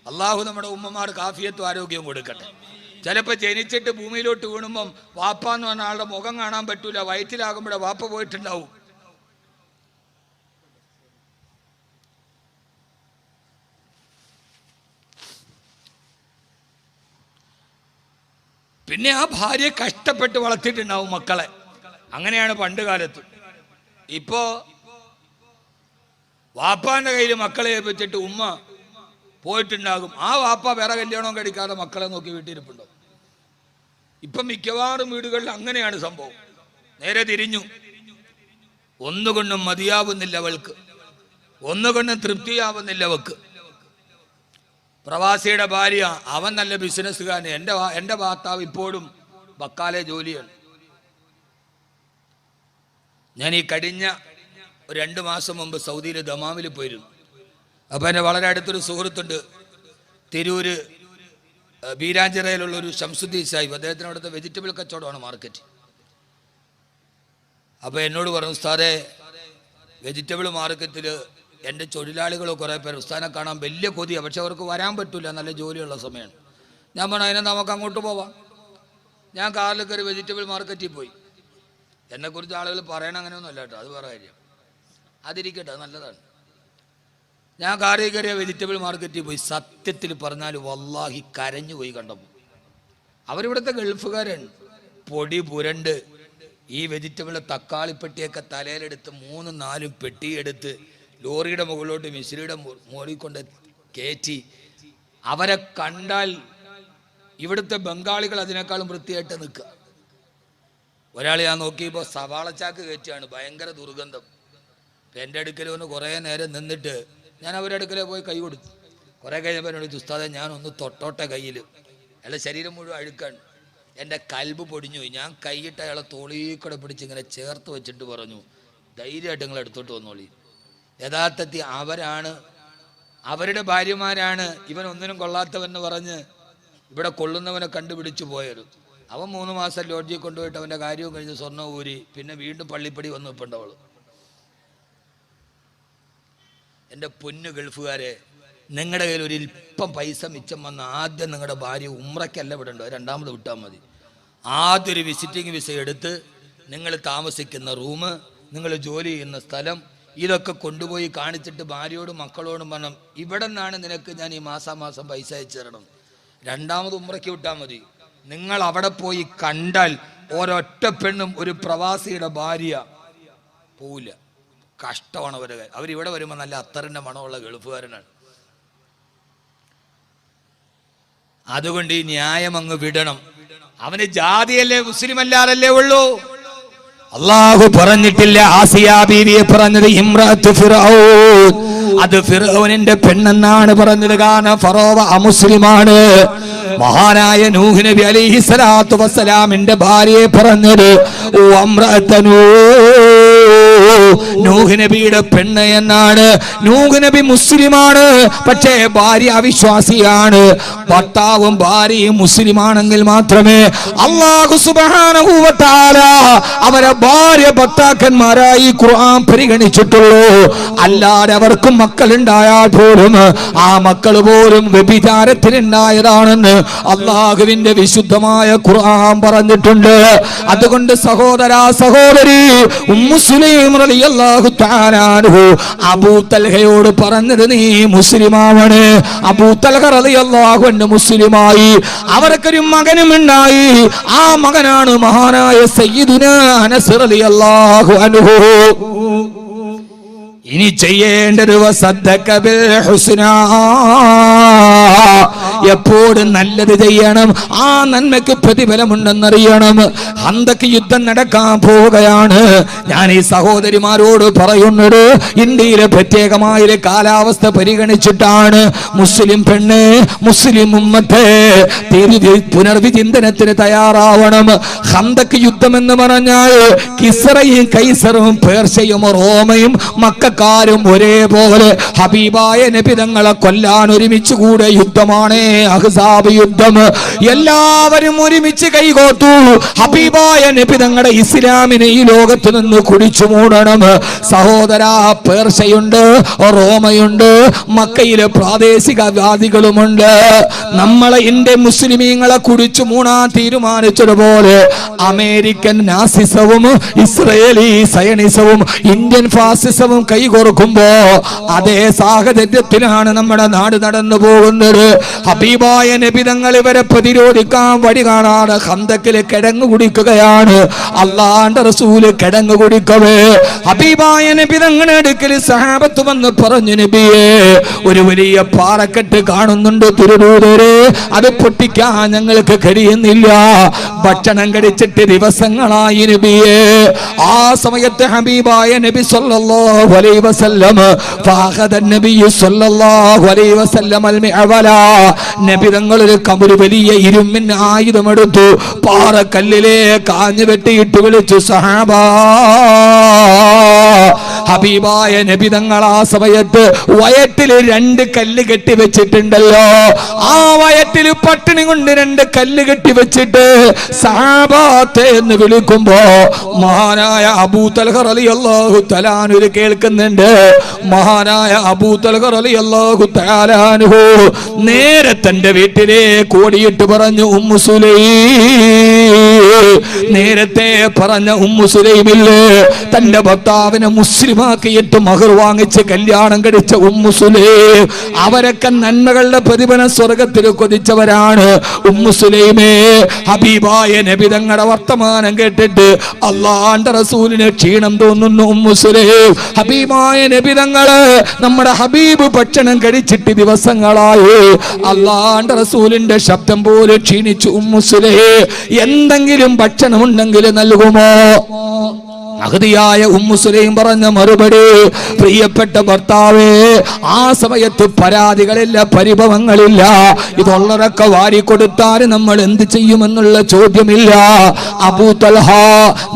അള്ളാഹു നമ്മുടെ ഉമ്മമാർക്ക് ആഫിയത്തും ആരോഗ്യവും കൊടുക്കട്ടെ. ചിലപ്പോൾ ജനിച്ചിട്ട് ഭൂമിയിലോട്ട് വീണുമ്പം വാപ്പാന്ന് പറഞ്ഞ ആളുടെ മുഖം കാണാൻ പറ്റൂല. വയറ്റിലാകുമ്പോഴേ വാപ്പ പോയിട്ടുണ്ടാവും. പിന്നെ ആ ഭാര്യ കഷ്ടപ്പെട്ട് വളർത്തിയിട്ടുണ്ടാവും മക്കളെ. അങ്ങനെയാണ് പണ്ട് കാലത്ത്. ഇപ്പോ വാപ്പാന്റെ കയ്യിൽ മക്കളെ ഏൽപ്പിച്ചിട്ട് ഉമ്മ പോയിട്ടുണ്ടാകും. ആ വാപ്പ വേറെ കല്യാണം കഴിക്കാതെ മക്കളെ നോക്കി വീട്ടിലിരിപ്പുണ്ടാവും. ഇപ്പം മിക്കവാറും വീടുകളിൽ അങ്ങനെയാണ് സംഭവം. നേരെ തിരിഞ്ഞു. ഒന്നുകൊണ്ടും മതിയാവുന്നില്ല അവൾക്ക്, ഒന്നുകൊണ്ടും തൃപ്തിയാവുന്നില്ല അവക്ക്. പ്രവാസിയുടെ ഭാര്യ, അവൻ നല്ല ബിസിനസ്സുകാരൻ, എൻ്റെ ഭർത്താവ് ഇപ്പോഴും ബക്കാലെ ജോലിയാണ്. ഞാൻ ഈ കഴിഞ്ഞ 2 മാസം മുമ്പ് സൗദിയിൽ ദമാമിൽ പോയിരുന്നു. അപ്പം എൻ്റെ വളരെ അടുത്തൊരു സുഹൃത്തുണ്ട്, തിരൂര് ബീരാഞ്ചിറയിലുള്ളൊരു ഷംസുദ്ദീൻ സാഹിബ്. അദ്ദേഹത്തിന് അവിടുത്തെ വെജിറ്റബിൾ കച്ചവടമാണ് മാർക്കറ്റ്. അപ്പോൾ എന്നോട് പറഞ്ഞു, ഉസ്താദേ വെജിറ്റബിൾ മാർക്കറ്റിൽ എൻ്റെ തൊഴിലാളികൾ കുറേ പേര് ഉസ്താദിനെ കാണാൻ വലിയ കൊതിയാണ്, പക്ഷെ അവർക്ക് വരാൻ പറ്റില്ല, നല്ല ജോലിയുള്ള സമയമാണ്. ഞാൻ പറഞ്ഞു, അതിനെ നമുക്ക് അങ്ങോട്ട് പോവാം. ഞാൻ കാറിൽ കയറി വെജിറ്റബിൾ മാർക്കറ്റിൽ പോയി. എന്നെക്കുറിച്ച് ആളുകൾ പറയണം അങ്ങനെയൊന്നുമല്ല കേട്ടോ, അത് വേറെ കാര്യം. അതിരിക്കട്ടെ, അത് നല്ലതാണ്. ഞാൻ കാറിൽ കയറിയ വെജിറ്റബിൾ മാർക്കറ്റിൽ പോയി. സത്യത്തിൽ പറഞ്ഞാൽ വല്ലാഹി കരഞ്ഞു പോയി കണ്ടപ്പോൾ. അവരിവിടുത്തെ ഗൾഫുകാരാണ്. പൊടി പുരണ്ട് ഈ വെജിറ്റബിൾ തക്കാളിപ്പെട്ടിയൊക്കെ തലയിലെടുത്ത് 3-4 പെട്ടിയെടുത്ത് ലോറിയുടെ മുകളിലോട്ട് മിശ്രിയുടെ മുകളിൽ കൊണ്ട് കയറ്റി അവരെ കണ്ടാൽ ഇവിടുത്തെ ബംഗാളികൾ അതിനേക്കാളും വൃത്തിയായിട്ട് നിൽക്കുക. ഒരാൾ ഞാൻ നോക്കിയപ്പോൾ സവാളച്ചാക്ക് കയറ്റിയാണ്, ഭയങ്കര ദുർഗന്ധം. എൻ്റെ അടുക്കലൊന്ന് കുറേ നേരം നിന്നിട്ട് ഞാൻ അവരുടെ അടുക്കലേ പോയി കൈ കൊടുത്തു. കുറേ കഴിഞ്ഞപ്പോൾ എന്നോട് ഉസ്താദേ ഞാനൊന്ന് തൊട്ടോട്ടെ കയ്യിൽ, അയാളെ ശരീരം മുഴുവൻ അഴുക്കാണ്. എൻ്റെ കൽബ് പൊടിഞ്ഞു പോയി. ഞാൻ കൈയിട്ട് അയാളെ തോളിക്കൂടെ പിടിച്ച് ഇങ്ങനെ ചേർത്ത് വെച്ചിട്ട് പറഞ്ഞു, ധൈര്യമായിട്ട് നിങ്ങൾ എടുത്തോട്ട് വന്നോളി. യഥാർത്ഥത്തിൽ അവരാണ്, അവരുടെ ഭാര്യമാരാണ് ഇവൻ ഒന്നിനും കൊള്ളാത്തവെന്ന് പറഞ്ഞ് ഇവിടെ കൊള്ളുന്നവനെ കണ്ടുപിടിച്ചു പോയത്. അവൻ 3 മാസം ലോഡ്ജിൽ കൊണ്ടുപോയിട്ട് അവൻ്റെ കാര്യവും കഴിഞ്ഞ് സ്വർണ്ണം ഊരി പിന്നെ വീണ്ടും പള്ളിപ്പടി വന്നു ഇപ്പുണ്ടവൾ. എൻ്റെ പൊന്നു ഗൾഫുകാരെ, നിങ്ങളുടെ കയ്യിൽ ഒരു ഇപ്പം പൈസ മിച്ചം വന്ന ആദ്യം നിങ്ങളുടെ ഭാര്യ ഉംറയ്ക്കല്ല വിടണ്ടോ, 2ാമത് വിട്ടാൽ മതി. ആദ്യം ഒരു വിസിറ്റിംഗ് വിസ എടുത്ത് നിങ്ങൾ താമസിക്കുന്ന റൂം, നിങ്ങൾ ജോലി ചെയ്യുന്ന സ്ഥലം, ഇതൊക്കെ കൊണ്ടുപോയി കാണിച്ചിട്ട് ഭാര്യയോടും മക്കളോടും പറഞ്ഞു ഇവിടെ നിന്നാണ് നിനക്ക് ഞാൻ ഈ മാസാമാസം പൈസ അയച്ചു തരണം. 2ാമത് ഉംറയ്ക്ക് വിട്ടാൽ മതി. നിങ്ങൾ അവിടെ പോയി കണ്ടാൽ ഒരൊറ്റ പെണ്ണും ഒരു പ്രവാസിയുടെ ഭാര്യ പോവില്ല. കഷ്ടമാണ് അവരുടെ കാര്യം. അവരിവിടെ വരുമ്പോൾ നല്ല അത്തറിൻ്റെ മണമുള്ള ഗൾഫുകാരനാണ്. അതുകൊണ്ട് ഈ ന്യായം അങ്ങ് വിടണം. അവന് ജാതിയല്ലേ മുസ്ലിം അല്ലാതല്ലേ ഉള്ളൂ. അള്ളാഹു പറഞ്ഞിട്ടില്ല ആസിയ ബീവിയെ പറഞ്ഞത് ഇംറഅത്തു ഫിർഔൻ, അത് ഫിർഔനിന്റെ പെണ്ണെന്നാണ് പറഞ്ഞത്. കാരണം ഫറോവ അമുസ്ലിമാണ്. മഹാനായ നൂഹ് നബി അലൈഹിസ്സലാത്തു വസ്സലാമിന്റെ ഭാര്യയെ പറഞ്ഞത് നൂഹ് നബിയുടെ പെണ്ണ് എന്നാണ്. നൂഹ് നബി മുസ്ലിമാണ്, പക്ഷേ ഭാര്യ അവിശ്വാസിയാണ്. ഭർത്താവും ഭാര്യയും മുസ്ലിമാണെങ്കിൽ മാത്രമേ അല്ലാഹു സുബ്ഹാനഹു വ തആല അവരെ ഭാര്യ ഭർത്താക്കന്മാരായി ഖുർആൻ പരിഗണിച്ചിട്ടുള്ളൂ. അല്ലാതെ അവർക്കും മക്കളുണ്ടായാൽ പോലും ആ മക്കൾ പോലും വ്യഭിചാരത്തിനുണ്ടായതാണെന്ന് അല്ലാഹുവിന്റെ വിശുദ്ധമായ ഖുർആൻ പറഞ്ഞിട്ടുണ്ട്. അതുകൊണ്ട് സഹോദരാ സഹോദരി, ഉമ്മു സുലൈം റളിയല്ലാഹു തആല അൻഹു അബൂ തൽഹയോട് പറഞ്ഞത് നീ മുസ്ലിമാവണ്. അബൂ തൽഹ റളിയല്ലാഹു അൻഹു മുസ്ലിമായി. അവർക്കൊരു മകനും ഉണ്ടായി. ആ മകനാണ് മഹാനായ സയ്യിദുനാ അനസ് റളിയല്ലാഹു അൻഹു. ഇനി ചെയ്യേണ്ടത് വസദ്ദക ബിൽ ഹുസ്നാ, എപ്പോഴും നല്ലത് ചെയ്യണം. ആ നന്മയ്ക്ക് പ്രതിഫലമുണ്ടെന്നറിയണം. ഹന്തക്ക് യുദ്ധം നടക്കാൻ പോവുകയാണ്. ഞാൻ ഈ സഹോദരിമാരോട് പറയുന്നത് ഇന്ത്യയിലെ പ്രത്യേകമായ കാലാവസ്ഥ പരിഗണിച്ചിട്ടാണ് മുസ്ലിം പെണ്ണ്, മുസ്ലിം ഉമ്മത്തെ പുനർവിചിന്തനത്തിന് തയ്യാറാവണം. ഹന്തക്ക് യുദ്ധം എന്ന് പറഞ്ഞാൽ കിസ്റയും കൈസറും പേർഷ്യയും റോമയും മക്കക്കാരും ഒരേപോലെ ഹബീബായ നബി തങ്ങളെ കൊല്ലാൻ ഒരുമിച്ച് കൂടെ യുദ്ധമാണ് അഹ്സാബ് യുദ്ധം. എല്ലാവരും ഒരുമിച്ച് കൈകോർത്തു. ഹബീബായ നബി തങ്ങളുടെ ഇസ്ലാമിനെ ഈ ലോകത്ത് നിന്ന് കുടിച്ചു മൂടണം. സഹോദരാ, പേർഷ്യയുണ്ട്, റോമയുണ്ട്, മക്കയിലെ പ്രാദേശികവാദികളുമുണ്ട്. നമ്മളെ ഇന്ത്യൻ മുസ്ലിമീങ്ങളെ കുടിച്ചു മൂടാൻ തീരുമാനിച്ചതുപോലെ അമേരിക്കൻ നാസിസവും ഇസ്രയേലി സയണിസവും ഇന്ത്യൻ ഫാസിസവും കൈകോർക്കുമ്പോ അതേ സാഹചര്യത്തിലാണ് നമ്മുടെ നാട് നടന്നു പോകുന്നത്. ഹബീബായ നബി തങ്ങൾ ഇവരെ പ്രതിരോധിക്കാൻ വഴി കാണാതെ ഖന്തക്കില് കിടങ്ങു കുടിക്കുകയാണ്. അല്ലാഹുവിന്റെ റസൂല് കിടങ്ങു കുടിക്കവേ ഹബീബായ നബി തങ്ങളുടെ അടുക്കൽ സഹാബത്ത് വന്ന് പറഞ്ഞു, നബിയേ, ഒരു വലിയ പാറക്കെട്ട് കാണുന്നുണ്ട് തിരുദൂതരെ, അത് പൊട്ടിക്കാൻ ഞങ്ങൾക്ക് കഴിയുന്നില്ല. ഭക്ഷണം കഴിച്ചിട്ട് ദിവസങ്ങളായി നബിയേ. ആ സമയത്ത് ഹബീബായ നബി സല്ലല്ലാഹു അലൈഹി വസല്ലം ഫഅഖദ നബി സല്ലല്ലാഹു അലൈഹി വസല്ലം അൽ മിഅവല, നബി തങ്ങൾ ഒരു കബർ വലിയ ഇരുമ്പിൻ ആയുധമെടുത്തു പാറക്കല്ലിലെ കാഞ്ഞു വെട്ടിയിട്ട് വിളിച്ചു, സഹാബാ. ഹബീബായ നബി തങ്ങൾ ആ സമയത്ത് വയറ്റിൽ 2 കല്ല് കെട്ടി വെച്ചിട്ടുണ്ടല്ലോ. ആ വയറ്റിൽ പട്ടിണി കൊണ്ട് 2 കല്ല് കെട്ടി വെച്ചിട്ട് സഹാബാത്തെ എന്ന് വിളിക്കുമ്പോ മഹാനായ അബൂ തൽഹ റളിയല്ലാഹു തആല അൻഹു കേൾക്കുന്നുണ്ട്. മഹാനായ അബൂ തൽഹ റളിയല്ലാഹു തആല അൻഹു നേരെ തന്റെ വീട്ടിലേക്ക് ഓടിയിട്ട് പറഞ്ഞു, ഉമ്മു സുലൈം, നേരത്തെ പറഞ്ഞ ഉമ്മു സുലൈമില്ലേ, തന്റെ ഭർത്താവിനെ മുസ്ലിമാക്കിയിട്ട് മഹർ വാങ്ങിച്ച് കല്യാണം കഴിച്ച ഉമ്മു സുലൈം, അവരൊക്കെ നന്മകളുടെ പ്രതിഫലം സ്വർഗത്തിൽ കൊതിച്ചവരാണ്. ഉമ്മു സുലൈമേ, ഹബീബായ നബി തങ്ങളുടെ വർത്തമാനം കേട്ടിട്ട് അല്ലാഹുവിന്റെ റസൂലിന് ക്ഷീണം തോന്നുന്നു. ഉമ്മു സുലൈം, ഹബീബായ നബി തങ്ങള് നമ്മുടെ ഹബീബ് ഭക്ഷണം കഴിച്ചിട്ട് ദിവസങ്ങളായി, അല്ലാഹുവിന്റെ റസൂലിന്റെ ശബ്ദം പോലെ ക്ഷീണിച്ചു. ഉമ്മു സുലൈം, എന്തെങ്കിലും ഭക്ഷണം ഉണ്ടെങ്കിൽ നൽകുമോ? മഹദിയായ ഉമ്മു സുലൈം പറഞ്ഞ മറുപടി, പ്രിയപ്പെട്ട ഭർത്താവേ, ആ സമയത്ത് പരാതികളില്ല, പരിഭവങ്ങളില്ല. ഇതുള്ളവരൊക്കെ വാരിക്കൊടുത്താൽ നമ്മൾ എന്ത് ചെയ്യുമെന്നുള്ള ചോദ്യമില്ല. അബൂ തൽഹ,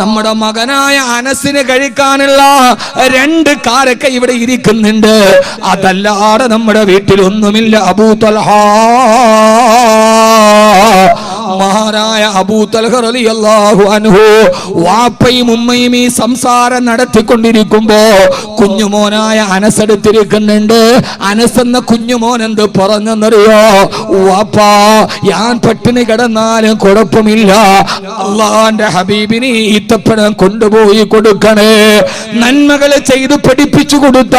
നമ്മുടെ മകനായ അനസിന് കഴിക്കാനുള്ള 2 കാരക്ക ഇവിടെ ഇരിക്കുന്നുണ്ട്, അതല്ലാതെ നമ്മുടെ വീട്ടിലൊന്നുമില്ല. അബൂ തൽഹ, മഹാനായ അബൂ തൽഹ റളിയല്ലാഹു അൻഹു, വാപ്പയും ഉമ്മയും ഈ സംസാരം നടത്തിക്കൊണ്ടിരിക്കുമ്പോ കുഞ്ഞുമോനായ അനസ് എടുത്തിരിക്കുന്നുണ്ട്. അനസ് എന്ന കുഞ്ഞുമോൻ എന്ത് പറഞ്ഞെന്നറിയോ? വാപ്പാ, ഞാൻ പട്ടിണി കിടന്നാലും കുഴപ്പമില്ല, അല്ലാഹുവിന്റെ ഹബീബിന് ഈത്തപ്പഴം കൊണ്ടുപോയി കൊടുക്കണേ. നന്മകൾ ചെയ്ത് പഠിപ്പിച്ചു കൊടുത്ത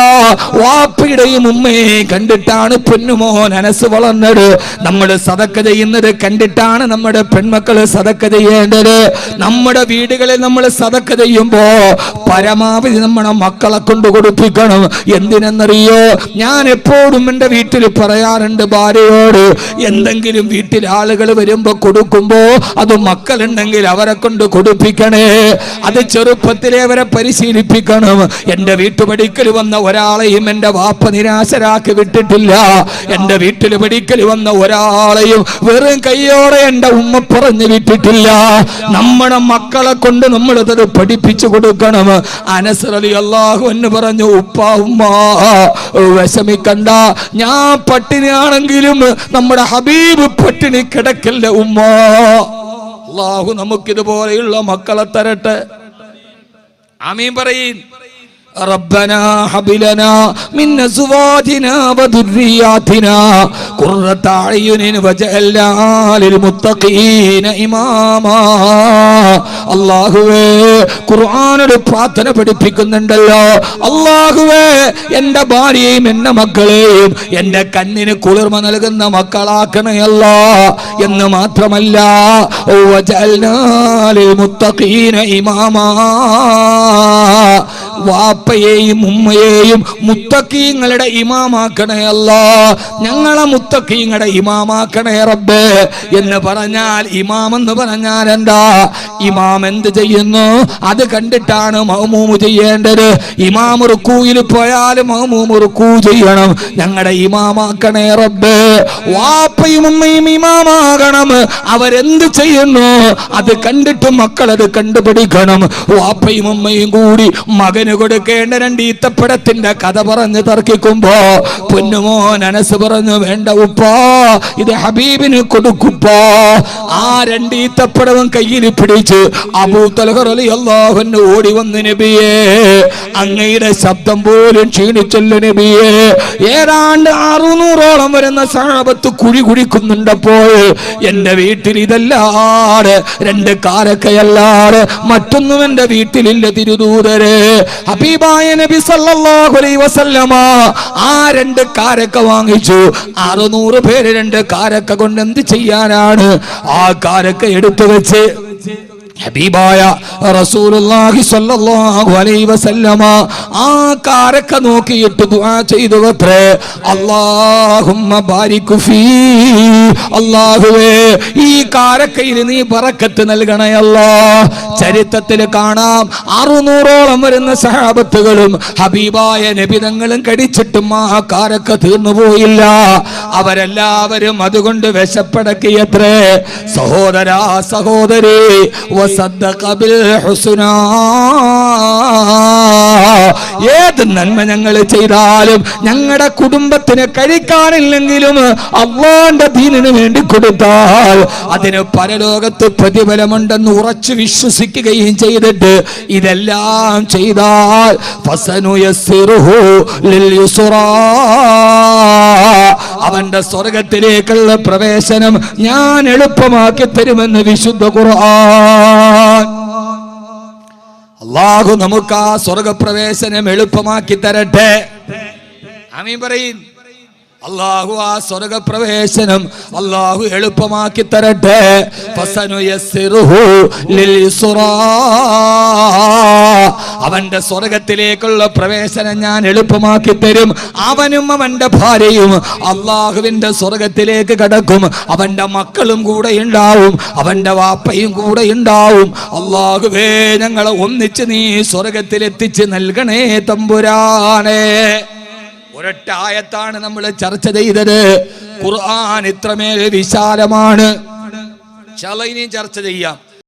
വാപ്പയുടെയും ഉമ്മയെയും കണ്ടിട്ടാണ് പൊന്നുമോൻ അനസ് വളർന്നത്. നമ്മൾ സദക്ക ചെയ്യുന്നത് കണ്ടിട്ടാണ് നമ്മുടെ പെൺമക്കള് സദക്ക ചെയ്യേണ്ടത്. നമ്മുടെ വീടുകളിൽ നമ്മൾ സദക്ക ചെയ്യുമ്പോ പരമാവധി നമ്മുടെ മക്കളെ കൊണ്ട് കൊടുപ്പിക്കണം. എന്തിനെന്നറിയോ? ഞാൻ എപ്പോഴും എൻ്റെ വീട്ടിൽ പറയാറുണ്ട് ഭാര്യയോട്, എന്തെങ്കിലും വീട്ടിൽ ആളുകൾ വരുമ്പോ കൊടുക്കുമ്പോ അത് മക്കളുണ്ടെങ്കിൽ അവരെ കൊണ്ട് കൊടുപ്പിക്കണേ. അത് ചെറുപ്പത്തിലെ അവരെ പരിശീലിപ്പിക്കണം. എൻ്റെ വീട്ടുപടിക്കൽ വന്ന ഒരാളെയും എൻ്റെ വാപ്പ നിരാശരാക്കി വിട്ടിട്ടില്ല. എൻ്റെ വീട്ടിൽ പടിക്കൽ വന്ന ഒരാളെയും വെറും കയ്യോടെ എൻ്റെ ഉമ്മ പറഞ്ഞു വിട്ടിട്ടില്ല. നമ്മുടെ മക്കളെ കൊണ്ട് നമ്മളത് പഠിപ്പിച്ചു കൊടുക്കണം. അനസ് റളിയല്ലാഹു അൻഹു പറഞ്ഞു, ഉപ്പാ ഉമ്മ വിഷമിക്കണ്ട, ഞാൻ പട്ടിണിയാണെങ്കിലും നമ്മുടെ ഹബീബ് പട്ടിണി കിടക്കല്ല ഉമ്മ. അല്ലാഹു നമുക്കിതുപോലെയുള്ള മക്കളെ തരട്ടെ. ആമീൻ പറയീൻ. ربنا هب لنا من ازواجنا وذرياتنا قرة اعين واجعلنا للمتقين اماما. അല്ലാഹുവേ, ഖുർആനിൽ പ്രാർത്ഥന പഠിപ്പിക്കുന്നുണ്ടല്ലോ, അല്ലാഹുവേ, എൻ്റെ ഭാര്യയെയും എൻ്റെ മക്കളെയും എൻ്റെ കണ്ണിന് കുളിർമ നൽകുന്ന മക്കളാക്കണയല്ലോ എന്ന് മാത്രമല്ല, വജഅൽനാ ലിൽമുത്തഖീന ഇമാമാ, വാപ്പയെയും ഉമ്മയെയും മുത്തഖീങ്ങളുടെ ഇമാമാക്കണേ അല്ലാ, ഞങ്ങളെ മുത്തഖീങ്ങളുടെ ഇമാമാക്കണേ റബ്ബേ. എന്ന് പറഞ്ഞാൽ, ഇമാം എന്ന് പറഞ്ഞാൽ എന്താ? ഇമാം എന്ത് ചെയ്യുന്നു അത് കണ്ടിട്ടാണ് മഅ്മൂമ് ചെയ്യേണ്ടത്. ഇമാം റുകൂയിൽ പോയാൽ മഅ്മൂമ് റുകൂ ചെയ്യണം. ഞങ്ങളുടെ ഇമാമാക്കണേ റബ്ബേ. വാപ്പയും ഉമ്മയും ഇമാമാകണം. അവരെന്ത് ചെയ്യുന്നു അത് കണ്ടിട്ട് മക്കളത് കണ്ടുപിടിക്കണം. വാപ്പയും ഉമ്മയും കൂടി മകന് കൊടുക്കേണ്ട 2 ഈത്തപ്പഴത്തിന്റെ കഥ പറഞ്ഞ് തർക്കിക്കുമ്പോ പൊന്നുമോൻ അനസ് പറഞ്ഞു, വേണ്ട ഉപ്പാ, ഇത് ഹബീബിന് കൊടുക്കുപ്പോ. ആ 2 ഈത്തപ്പഴവും കയ്യിൽ പിടിച്ച് അബൂ തൽഹ റളിയല്ലാഹു അൻഹു ഓടി വന്ന്, നബിയേ, അങ്ങയുടെ ശബ്ദം പോലും ക്ഷീണിച്ചല്ലോ നബിയേ. ഏതാണ്ട് 600ഓളം വരുന്ന സഹാബത്ത് കുഴി കുടിക്കുന്നുണ്ടപ്പോൾ എന്റെ വീട്ടിൽ ഇതല്ലാതെ 2 കാരക്കയല്ലാതെ മറ്റൊന്നും എന്റെ വീട്ടിലില്ല തിരുദൂതരെ. ഹബീബായ നബി സല്ലല്ലാഹു അലൈഹി വസല്ലമ ആ 2 കാരക്ക വാങ്ങിച്ചു. 600 പേര് 2 കാരക്ക കൊണ്ട് എന്ത് ചെയ്യാനാണ്? ആ കാരക്ക എടുത്തു വെച്ച് ഹബീബായ റസൂലുള്ളാഹി സ്വല്ലല്ലാഹു അലൈഹി വസല്ലമ ആ കാരക്ക നോക്കിയിട്ട് ദുആ ചെയ്തു അത്രേ, അല്ലാഹുമ്മ ബാരിക് ഫീ, അല്ലാഹുവേ, ഈ കാരക്കയിൽ നീ ബറക്കത്ത് നൽകണേ അല്ലാ. ചരിത്രത്തിൽ കാണാം 600ഓളം വരുന്ന സഹാബത്തുകളും ഹബീബായ നബി തങ്ങളും കടിച്ചിട്ടും ആ കാരക്ക തീർന്നുപോയില്ല. അവരെല്ലാവരും അതുകൊണ്ട് വിശപ്പടക്കിയത്രേ. സഹോദരാ സഹോദരി, വസദ്ദഖ ബിൽ ഹുസ്നാ, ഏത് നന്മ ഞങ്ങൾ ചെയ്താലും ഞങ്ങളുടെ കുടുംബത്തിന് കഴിക്കാനില്ലെങ്കിലും അല്ലാഹുവിന്റെ ദീനിന് വേണ്ടി കൊടുത്താൽ അതിന് പരലോകത്ത് പ്രതിഫലമുണ്ടെന്ന് ഉറച്ചു വിശ്വസിക്കുകയും ചെയ്തിട്ട് ഇതെല്ലാം ചെയ്താൽ ഫസനുയസ്സിറുഹു ലിൽയുസ്റാ, അവന്റെ സ്വർഗത്തിലേക്കുള്ള പ്രവേശനം ഞാൻ എളുപ്പമാക്കി തരുമെന്ന് വിശുദ്ധ ഖുർആൻ. അല്ലാഹു നമുക്ക് ആ സ്വർഗപ്രവേശനം എളുപ്പമാക്കി തരട്ടെ. ആമീൻ പറയും. അല്ലാഹു ആ സ്വർഗപ്രവേശനം അല്ലാഹു എളുപ്പമാക്കി തരട്ടെ. ഫസനുയസ്സിറുഹു ലിൽയുസ്റാ, അവന്റെ സ്വർഗത്തിലേക്കുള്ള പ്രവേശനം ഞാൻ എളുപ്പമാക്കി തരും. അവനും അവന്റെ ഭാര്യയും അല്ലാഹുവിന്റെ സ്വർഗത്തിലേക്ക് കടക്കും. അവന്റെ മക്കളും കൂടെ ഉണ്ടാവും, അവന്റെ വാപ്പയും കൂടെ ഉണ്ടാവും. അല്ലാഹുവേ, ഞങ്ങളെ ഒന്നിച്ച് നീ സ്വർഗത്തിലെത്തിച്ച് നൽകണേ തമ്പുരാനെ. ഒരൊറ്റ ആയത്താണ് നമ്മൾ ചർച്ച ചെയ്തത്. ഖുർആൻ ഇത്രമേൽ വിശാലമാണ്. ഇൻഷാ അല്ലാഹ് ഇനിയും ചർച്ച ചെയ്യാം.